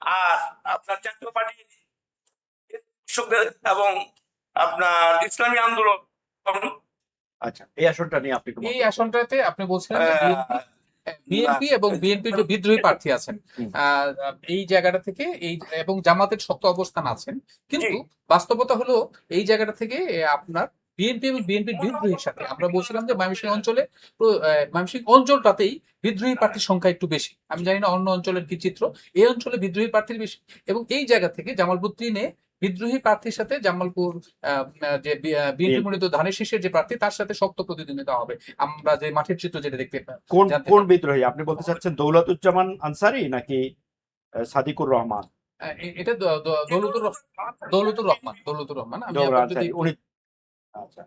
Speaker 7: আর আপনার জাতীয় পার্টি এবং আপনার ইসলামী আন্দোলন,
Speaker 1: আচ্ছা, এই আসনটা নিয়ে আপনি একটু
Speaker 2: এই
Speaker 1: বলুন।
Speaker 2: আসনটাতে আপনি বলছিলেন যে বিএনপি এবং বিএনপির যে বিদ্রোহী প্রার্থী আছেন এই জায়গাটা থেকে, এই এবং জামাতের শক্ত অবস্থান আছেন, কিন্তু বাস্তবতা হলো এই জায়গাটা থেকে আপনার বিএনপি এবং বিএনপির বিদ্রোহীর সাথে, আমরা বলছিলাম যে ময়মনসিংহ অঞ্চলে, ময়মনসিংহ অঞ্চলটাতেই বিদ্রোহী প্রার্থীর সংখ্যা একটু বেশি। আমি জানি না অন্য অঞ্চলের কি চিত্র, এই অঞ্চলে বিদ্রোহী প্রার্থীর বেশি, এবং এই জায়গা থেকে জামালপুর 3-এ বিদ্রোহী প্রার্থীর সাথে জামালপুর যে বিএনপি মনোনীত ধানের শীষের যে প্রার্থী, তার সাথে শক্ত প্রতিদ্বন্দ্বিতা হবে। আমরা যে মাঠের চিত্র যেটা দেখতে
Speaker 1: কোন
Speaker 2: জানতে
Speaker 1: কোন বিদ্রোহী আপনি বলতে চাচ্ছেন? দৌলতুজ্জামান আনসারী নাকি সাদিকুর রহমান?
Speaker 2: এটা দৌলতুর রহমান। আমি
Speaker 1: দৌলত
Speaker 2: আবার যদি
Speaker 1: আনসারী, উনি আচ্ছা,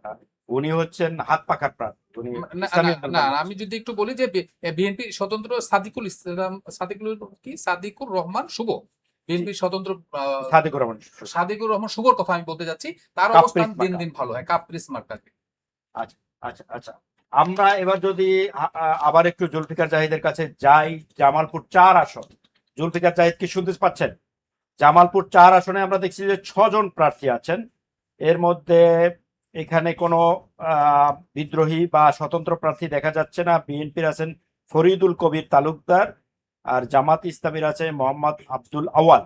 Speaker 1: উনি হচ্ছেন হাত পাখার প্রার্থী, উনি ইসলামী
Speaker 2: না,
Speaker 1: আন্দোলন।
Speaker 2: আমি যদি একটু বলি যে বিএনপি স্বতন্ত্র সাদিকুর রহমান শুভ, বিএনপি স্বতন্ত্র
Speaker 1: সাদিকুর রহমান।
Speaker 2: সাদিকুর রহমান শুভর কথা আমি বলতে যাচ্ছি, তার
Speaker 1: কাপ্রিস
Speaker 2: অবস্থান দিন
Speaker 1: মার্কা।
Speaker 2: দিন ভালো হয়, কাপ্রিস মার্কাকে।
Speaker 1: আচ্ছা আচ্ছা, আমরা এবার যদি আবার একটু জুলফিকার জাহিদের কাছে যাই, জামালপুর 4 আসন। জুলফিকার জাহিদ কি শুনতে পাচ্ছেন? জামালপুর 4 আসনে আমরা দেখছি যে 6 জন প্রার্থী আছেন। এর মধ্যে এখানে কোনো বিদ্রোহী বা স্বতন্ত্র প্রার্থী দেখা যাচ্ছে না। বিএনপির আছেন ফরিদুল কবির তালুকদার, আর জামাত ইসলামীর আছে মোহাম্মদ আব্দুল আওয়াল।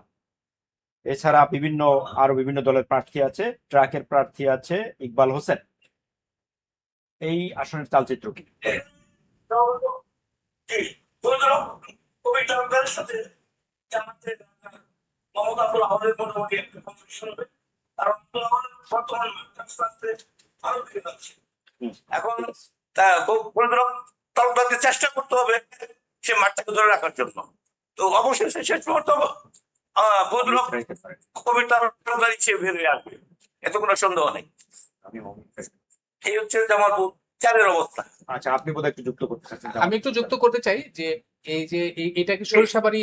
Speaker 1: এছাড়া আরো বিভিন্ন দলের প্রার্থী আছে। ট্রাকের প্রার্থী আছে ইকবাল হোসেন। এই আসনের চালচিত্র কি?
Speaker 7: এখন তালুকদারকে চেষ্টা করতে হবে সে মাঠটাকে ধরে রাখার জন্য। তো অবশেষে শেষ মুহূর্ত কবির তালুকদার হিসেবে বেরিয়ে আসবে, এত কোনো সন্দেহ নেই। এই হচ্ছে জামালপুর 4-এর অবস্থা।
Speaker 1: আচ্ছা, আপনি বোধহয় একটু যুক্ত করতে চাচ্ছেন।
Speaker 2: আমি একটু যুক্ত করতে চাই যে এই যে এটা কি সরিষাবাড়ি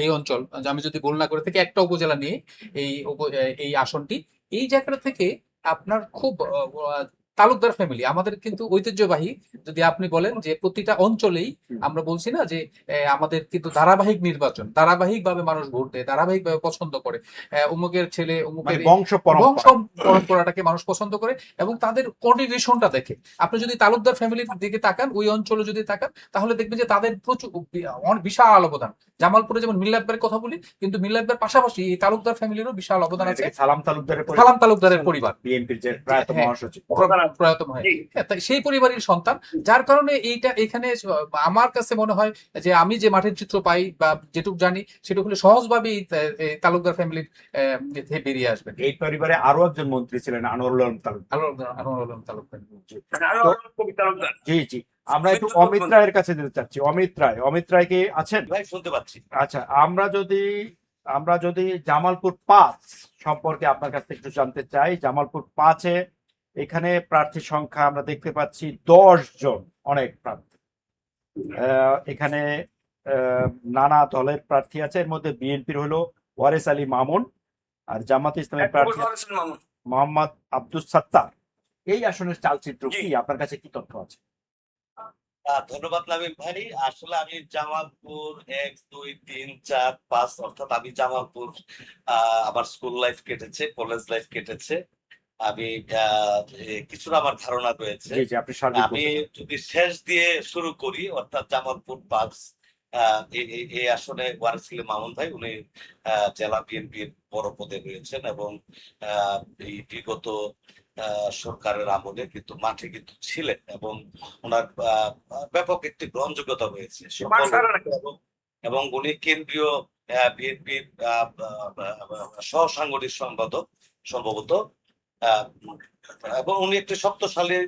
Speaker 2: এই অঞ্চল, আমি যদি ভুল না করে থেকে একটা উপজেলা নিয়ে এই আসনটি, এই জায়গাটা থেকে আপনার খুব তালুকদার ফ্যামিলি আমাদের কিন্তু ঐতিহ্যবাহী। যদি আপনি বলেন যে প্রতিটা অঞ্চলেই আমরা বলছি না যে আমাদের কিন্তু ধারাবাহিক নির্বাচন, ধারাবাহিকভাবে মানুষ ভোট দেয়, ধারাবাহিকভাবে পছন্দ করে, অমুকের ছেলে
Speaker 1: মানে
Speaker 2: অমুকের
Speaker 1: বংশ
Speaker 2: বংশ
Speaker 1: পরম্পরা।
Speaker 2: পরম্পরাটাকে মানুষ পছন্দ করে এবং তাদের কন্ট্রিবিউশনটা দেখে। আপনি যদি তালুকদার ফ্যামিলির দিকে তাকান, ওই অঞ্চলে যদি তাকান, তাহলে দেখবেন যে তাদের প্রচুর বিশাল অবদান। জামালপুরে যেমন মিল্লাতবাড়ির কথা বলি, কিন্তু মিল্লাতবার পাশাপাশি এই তালুকদার ফ্যামিলিরও বিশাল অবদান
Speaker 1: মানে
Speaker 2: আছে।
Speaker 1: এটাকে সালাম তালুকদারের
Speaker 2: সালাম তালুকদারের পরিবার
Speaker 1: বিএনপির যে প্রয়াত
Speaker 2: হ্যাঁ,
Speaker 1: মহাসচিব।
Speaker 2: প্রয়াত হয়। হ্যাঁ, তাই সেই পরিবারের সন্তান, যার কারণে এইটা এখানে আমার কাছে মনে হয় যে আমি যে মাঠের চিত্র পাই বা যেটুকু জানি সেটুকু হলে সহজভাবে এই তালুকদার ফ্যামিলির বেরিয়ে আসবেন।
Speaker 1: এই পরিবারে আরো একজন মন্ত্রী ছিলেন, আনোয়ারুল আলম তালুকদার।
Speaker 2: আনোয়ার আলম তালুকদার।
Speaker 1: জি জি, আমরা একটু অমিত রায়ের কাছে যেতে চাচ্ছি। অমিত রায় কি আছেন?
Speaker 3: ভাই শুনতে পাচ্ছি।
Speaker 1: আচ্ছা, আমরা যদি জামালপুর 5 সম্পর্কে আপনার কাছ থেকে একটু জানতে চাই। জামালপুর 5-এ এখানে প্রার্থী সংখ্যা আমরা দেখতে পাচ্ছি 10 জন, অনেক প্রার্থী। এখানে নানা দলের প্রার্থী আছে, এর মধ্যে বিএনপির হলো ওয়ারেস আলী মামুন, আর জামাতে ইসলামের প্রার্থী মোহাম্মদ আব্দুস সাত্তার। এই আসনের চালচিত্র কি, আপনার কাছে কি তথ্য আছে?
Speaker 3: ধন্যবাদ নাবিল ভাই। আসলে আমি জামালপুর 1, 2, 3, 4, 5 অর্থাৎ আমি জামালপুর আমার স্কুল লাইফ কেটেছে, কলেজ লাইফ কেটেছে। আমি কিছুটা আমার ধারণা রয়েছে।
Speaker 1: জি জি, আপনি সার্বিক
Speaker 3: আমি
Speaker 1: বলতে
Speaker 3: যদি শেষ দিয়ে শুরু করি, অর্থাৎ জামালপুর 5 এই আসনে ওয়ারেস আলী মামুন ভাই, উনি জেলা বিএনপির বড় পদে রয়েছেন এবং এই বিগত সরকারের আমলে কিন্তু মাঠে কিন্তু ছিলেন এবং ওনার ব্যাপক একটি গ্রহণযোগ্যতা রয়েছে এবং উনি কেন্দ্রীয় বিএনপির সহ সাংগঠনিক সম্পাদক সম্ভবত, এবং উনি একটি শক্তিশালী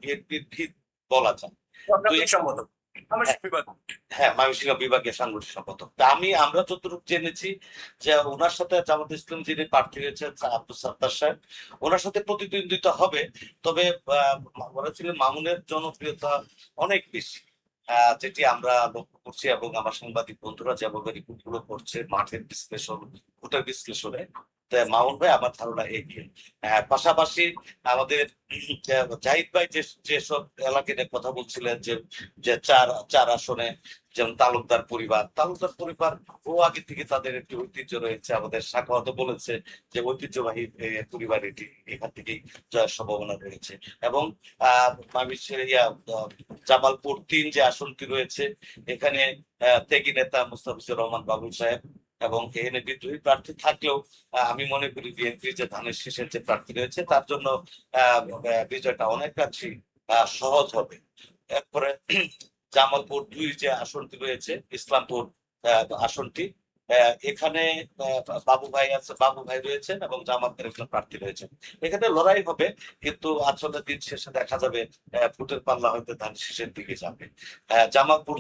Speaker 3: বিএনপির ভিত বলা যায়। হ্যাঁ, ময়মনসিংহ বিভাগের সাংগঠনিক সম্পাদক। তা আমরা যতটুকু জেনেছি যে ওনার সাথে জামাত ইসলাম যিনি প্রার্থী হয়েছেন আব্দুস সাত্তার সাহেব, ওনার সাথে প্রতিদ্বন্দ্বিতা হবে। তবে মামুনের জনপ্রিয়তা অনেক বেশি, যেটি আমরা লক্ষ্য করছি এবং আমার সাংবাদিক বন্ধুরা যেভাবে রিপোর্টগুলো করছে মাঠের বিশ্লেষণ, ভোটের বিশ্লেষণে, মামুন ভাই আমার ধারণা এগিয়ে। পাশাপাশি আমাদের জাহিদ ভাই যেসব এলাকা নিয়ে কথা বলছিলেন যে চার আসনে, যেমন তালুকদার পরিবার ও আগে থেকে তাদের একটি ঐতিহ্য রয়েছে। আমাদের শাখাওয়াত বলেছে যে ঐতিহ্যবাহী পরিবার এটি, এখান থেকেই জয়ের সম্ভাবনা রয়েছে। এবং জামালপুর 3 যে আসনটি রয়েছে, এখানে ত্যাগী নেতা মুস্তাফিজুর রহমান বাবুল সাহেব এবং এখানে বিদ্রোহী প্রার্থী থাকলেও আমি মনে করি বিএনপির যে ধানের শীষের যে প্রার্থী রয়েছে তার জন্য বিজয়টা অনেকাংশই সহজ হবে। এরপরে জামালপুর 2 যে আসনটি রয়েছে, ইসলামপুর আসনটি, এখানে বাবু ভাই রয়েছেন এবং জামাতের একজন প্রার্থী রয়েছেন। এখানে লড়াই হবে, কিন্তু আসলে দিন শেষে দেখা যাবে ভোটের পাল্লা হয়তো ধানের শীষের দিকে যাবে। জামালপুর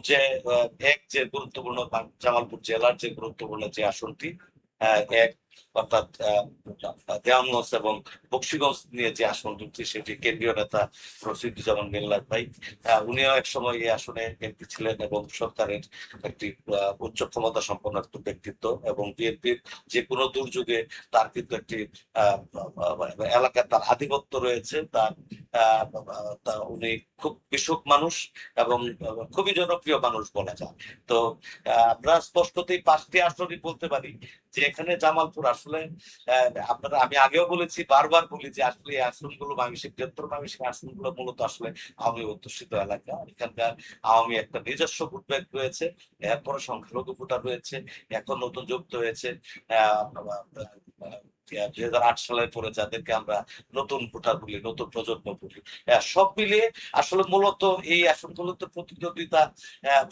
Speaker 3: যে গুরুত্বপূর্ণ, জামালপুর জেলার যে গুরুত্বপূর্ণ যে আসনটি, এক অর্থাৎ দেওয়ানগঞ্জ এবং বকশীগঞ্জ নিয়ে যে আসন দুটি, সেটি কেন্দ্রীয় নেতা রশিদুজ্জামান মিল্লাত ভাই, উনিও এক সময় এই আসনে এমপি ছিলেন এবং সরকারের একটি উচ্চ ক্ষমতা সম্পন্ন একটি ব্যক্তিত্ব এবং বিএনপির যে কোনো দুর্যোগে তার কিন্তু একটি এলাকায় তার আধিপত্য রয়েছে। উনি খুব মিশুক মানুষ এবং খুবই জনপ্রিয় মানুষ বলা যায়। তো আমরা স্পষ্টতই 5টি আসনই বলতে পারি যে এখানে জামালপুর আসলে আমি আগেও বলেছি, বারবার বলি যে আসলে এই আসনগুলো ময়মনসিংহ আসনগুলো মূলত আসলে আওয়ামী অধ্যুষিত এলাকা। এখানকার আওয়ামী একটা নিজস্ব ভোট ব্যাংক রয়েছে, এরপরে সংখ্যালঘু ভোটার রয়েছে, এখন নতুন যুক্ত হয়েছে 2008 সালের পরে যাদেরকে আমরা নতুন ভোটার বলি, নতুন প্রজন্ম বলি। সব মিলিয়ে আসলে মূলত এই আসনগুলোতে প্রতিদ্বন্দ্বিতা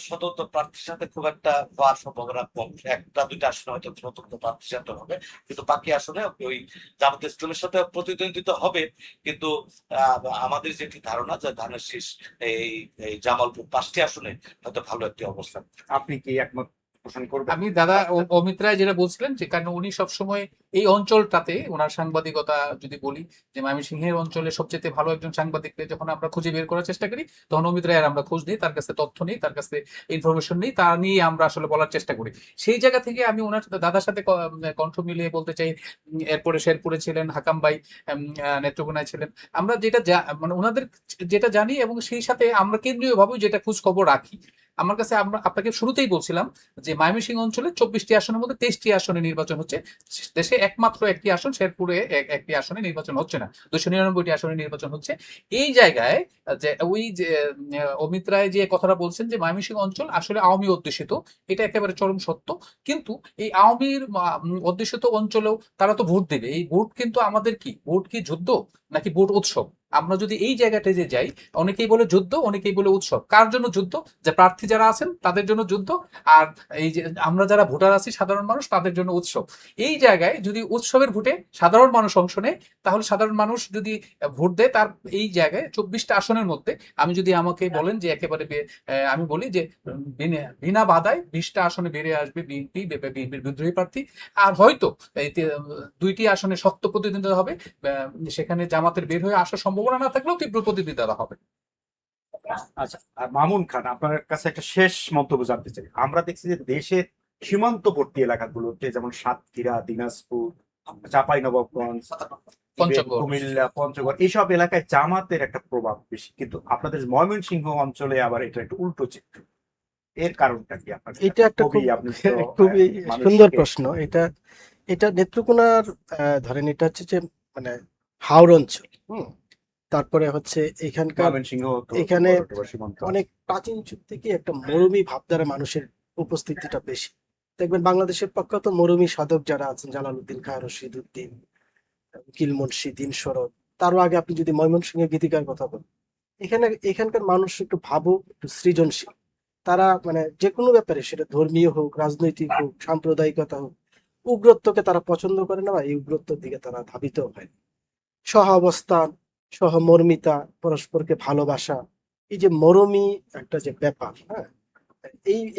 Speaker 3: স্বতন্ত্র প্রার্থীর সাথে খুব একটা হওয়ার সম্ভাবনা কম। 1-2টা আসনে হয়তো স্বতন্ত্র প্রার্থীর সাথে হবে, কিন্তু বাকি আসনে ওই জামাত ইসলামের সাথে প্রতিদ্বন্দ্বিতা হবে। কিন্তু আমাদের যেটি ধারণা যে ধানের শীষ এই জামালপুর 5টি আসনে হয়তো ভালো একটি অবস্থান।
Speaker 1: আপনি কি একমত? পোষণ করবে?
Speaker 2: আমি দাদা অমিত রায় যেটা বলছিলেন, যে কারণ উনি সবসময় এই অঞ্চলটাতে ওনার সাংবাদিকতা যদি বলি, যে ময়মনসিংহের অঞ্চলে সবচেয়ে ভালো একজন সাংবাদিককে যখন আমরা খুঁজে বের করার চেষ্টা করি, তখন অমিত রায়ের আমরা খোঁজ নিই, তার কাছে তথ্য নিই, তার কাছে ইনফরমেশন নিই, তা নিয়ে আমরা আসলে বলার চেষ্টা করি। সেই জায়গা থেকে আমি ওনার সাথে দাদার সাথে কণ্ঠ মিলিয়ে বলতে চাই, এরপরে শেরপুরে ছিলেন, হাকাম ভাই নেত্রকোনায় ছিলেন, আমরা যেটা মানে ওনাদের যেটা জানি, এবং সেই সাথে আমরা কেন্দ্রীয়ভাবে যেটা খোঁজ খবর রাখি। আমার কাছে আমরা আপনাকে শুরুতেই বলছিলাম যে ময়মনসিংহ অঞ্চলে 24টি আসনের মধ্যে 23টি আসনে নির্বাচন হচ্ছে। দেশে একমাত্র একটি আসন, শেরপুরে একটি আসনে নির্বাচন হচ্ছে না, 299টি আসনে নির্বাচন হচ্ছে। এই জায়গায় যে ওই যে অমিত রায় যে কথাটা বলছেন যে ময়মনসিংহ অঞ্চল আসলে আওয়ামী অধ্যুষিত, এটা একেবারে চরম সত্য। কিন্তু এই আওয়ামীর অধ্যুষিত অঞ্চলেও তারা তো ভোট দেবে। এই ভোট কিন্তু আমাদের কি, ভোট কি যুদ্ধ নাকি ভোট উৎসব? আমরা যদি এই জায়গাটা যে যাই, অনেকেই বলে যুদ্ধ, অনেকেই বলে উৎসব। কার জন্য যুদ্ধ? যে প্রার্থী যারা আছেন তাদের জন্য যুদ্ধ, আর এই যে আমরা যারা ভোটার আছি সাধারণ মানুষ, তাদের জন্য উৎসব। এই জায়গায় যদি উৎসবের ভোটে সাধারণ মানুষ অংশ নেয়, তাহলে সাধারণ মানুষ যদি ভোট দেয়, তার এই জায়গায় 24টা আসনের মধ্যে আমি যদি আমাকে বলেন যে একেবারে আমি বলি যে বিনা বাধায় 20টা আসনে বেড়ে আসবে বিএনপির বিদ্রোহী প্রার্থী। আর হয়তো এই 2টি আসনে শক্ত প্রতিদ্বন্দ্বিতা হবে, সেখানে জামাতের বের হয়ে আসার সম্ভাবনা না থাকলেও তীব্র প্রতিদ্বন্দ্বিতা হবে।
Speaker 1: আচ্ছা, আর মামুন খান, আপনার কাছে একটা শেষ মন্তব্য জানতে চাই। আমরা দেখছি যে দেশের সীমান্তবর্তী এলাকাগুলোতে, যেমন সাতক্ষীরা, দিনাজপুর, চাঁপাইনবাবগঞ্জ,
Speaker 2: পঞ্চগড়।
Speaker 1: কুমিল্লা, পঞ্চগড়, এইসব এলাকায় জামাতের একটা প্রভাব বেশি, কিন্তু আপনাদের ময়মনসিংহ অঞ্চলে আবার এটা একটু উল্টো চিত্র। এর কারণটা কি? আপনার
Speaker 4: এটা একটা
Speaker 1: আপনি তো,
Speaker 4: খুবই
Speaker 1: মানুষকে-
Speaker 4: সুন্দর প্রশ্ন। এটা নেত্রকোনার ধরেন এটা হচ্ছে যে মানে হাওর অঞ্চল, তারপরে হচ্ছে এখানকার
Speaker 1: ময়মনসিংহ তো
Speaker 4: এখানে
Speaker 1: বড় সীমান্ত আছে।
Speaker 4: অনেক প্রাচীন যুগ থেকে একটা মরুমি ভাবধারা মানুষের উপস্থিতিটা বেশি। দেখবেন বাংলাদেশের পক্ষে তো মরুমি সাধক যারা আছেন, জালালউদ্দিন খাঁ, রশিদউদ্দিন, উকিল মুন্সি, দিন শরৎ, তারও আগে আপনি যদি ময়মনসিংহের গীতিকার কথা বলেন, এখানকার মানুষ একটু ভাবুক, একটু সৃজনশীল। তারা মানে যে কোনো ব্যাপারে, সেটা ধর্মীয় হোক, রাজনৈতিক হোক, সাম্প্রদায়িকতা হোক, উগ্রত্বকে তারা পছন্দ করে না, বা এই উগ্রত্বের দিকে তারা ধাবিত হয়। সহ অবস্থান, সহমর্মিতা, পরস্পরকে ভালোবাসা, এই যে মরমী একটা যে ব্যাপার, হ্যাঁ,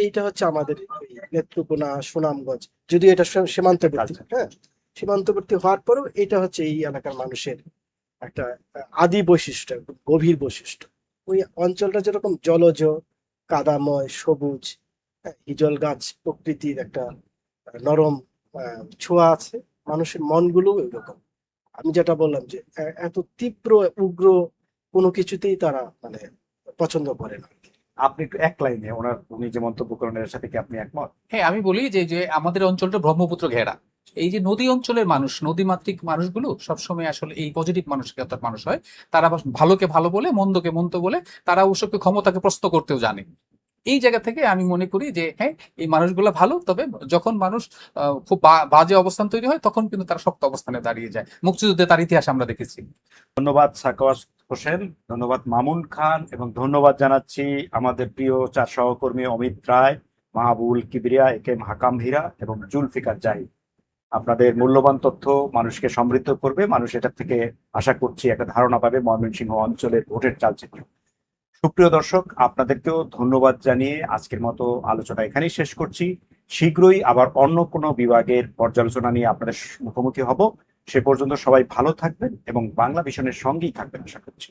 Speaker 4: এইটা হচ্ছে আমাদের এই নেত্রকোনা, সুনামগঞ্জ, যদিও এটা সীমান্তবর্তী, হ্যাঁ, সীমান্তবর্তী হওয়ার পরেও এটা হচ্ছে এই এলাকার মানুষের একটা আদি বৈশিষ্ট্য, গভীর বৈশিষ্ট্য। ওই অঞ্চলটা যেরকম জলজ, কাদাময়, সবুজ, হিজল গাছ প্রকৃতির একটা নরম ছোঁয়া আছে, মানুষের মনগুলো ওইরকম। আমি যেটা বললাম যে এত তীব্র উগ্র কোনো কিছুতেই তারা মানে পছন্দ করে না।
Speaker 1: আপনি একটু এক লাইনে উনি যে মন্তব্য করেন এর সাথে কি আপনি একমত?
Speaker 2: হ্যাঁ, আমি বলি যে যে আমাদের অঞ্চলটা ব্রহ্মপুত্র ঘেরা। এই যে নদী অঞ্চলের মানুষ, নদীমাতৃক মানুষগুলো সবসময় আসলে এই পজিটিভ মানসিকতার মানুষ হয়। তারা ভালোকে ভালো বলে, মন্দকে মন্দ বলে, তারা অবশ্যই ক্ষমতাকে প্রশ্ন করতেও জানে। এই জায়গা থেকে আমি মনে করি যে হ্যাঁ, এই মানুষগুলো ভালো, তবে যখন মানুষ খুব বাজে অবস্থান তৈরি হয়, তখন কিন্তু তারা শক্ত অবস্থানে দাঁড়িয়ে যায়। মুক্তিযুদ্ধে তার ইতিহাস আমরা দেখেছি।
Speaker 1: ধন্যবাদ সাখাওয়াত হোসেন, ধন্যবাদ মামুন খান, এবং ধন্যবাদ জানাচ্ছি আমাদের প্রিয় 4 সহকর্মী অমিত রায়, মাহবুল কিবরিয়া, একেএম হাকাম হীরা এবং জুলফিকার জাহিদ। আপনাদের মূল্যবান তথ্য মানুষকে সমৃদ্ধ করবে। মানুষ এটা থেকে আশা করছি একটা ধারণা পাবে ময়মনসিংহ অঞ্চলের ভোটের চালচিত্র। সুপ্রিয় দর্শক, আপনাদেরকেও ধন্যবাদ জানিয়ে আজকের মতো আলোচনা এখানেই শেষ করছি। শীঘ্রই আবার অন্য কোনো বিভাগের পর্যালোচনা নিয়ে আপনাদের মুখোমুখি হব। সে পর্যন্ত সবাই ভালো থাকবেন এবং বাংলা ভিশনের সঙ্গেই থাকবেন আশা করছি।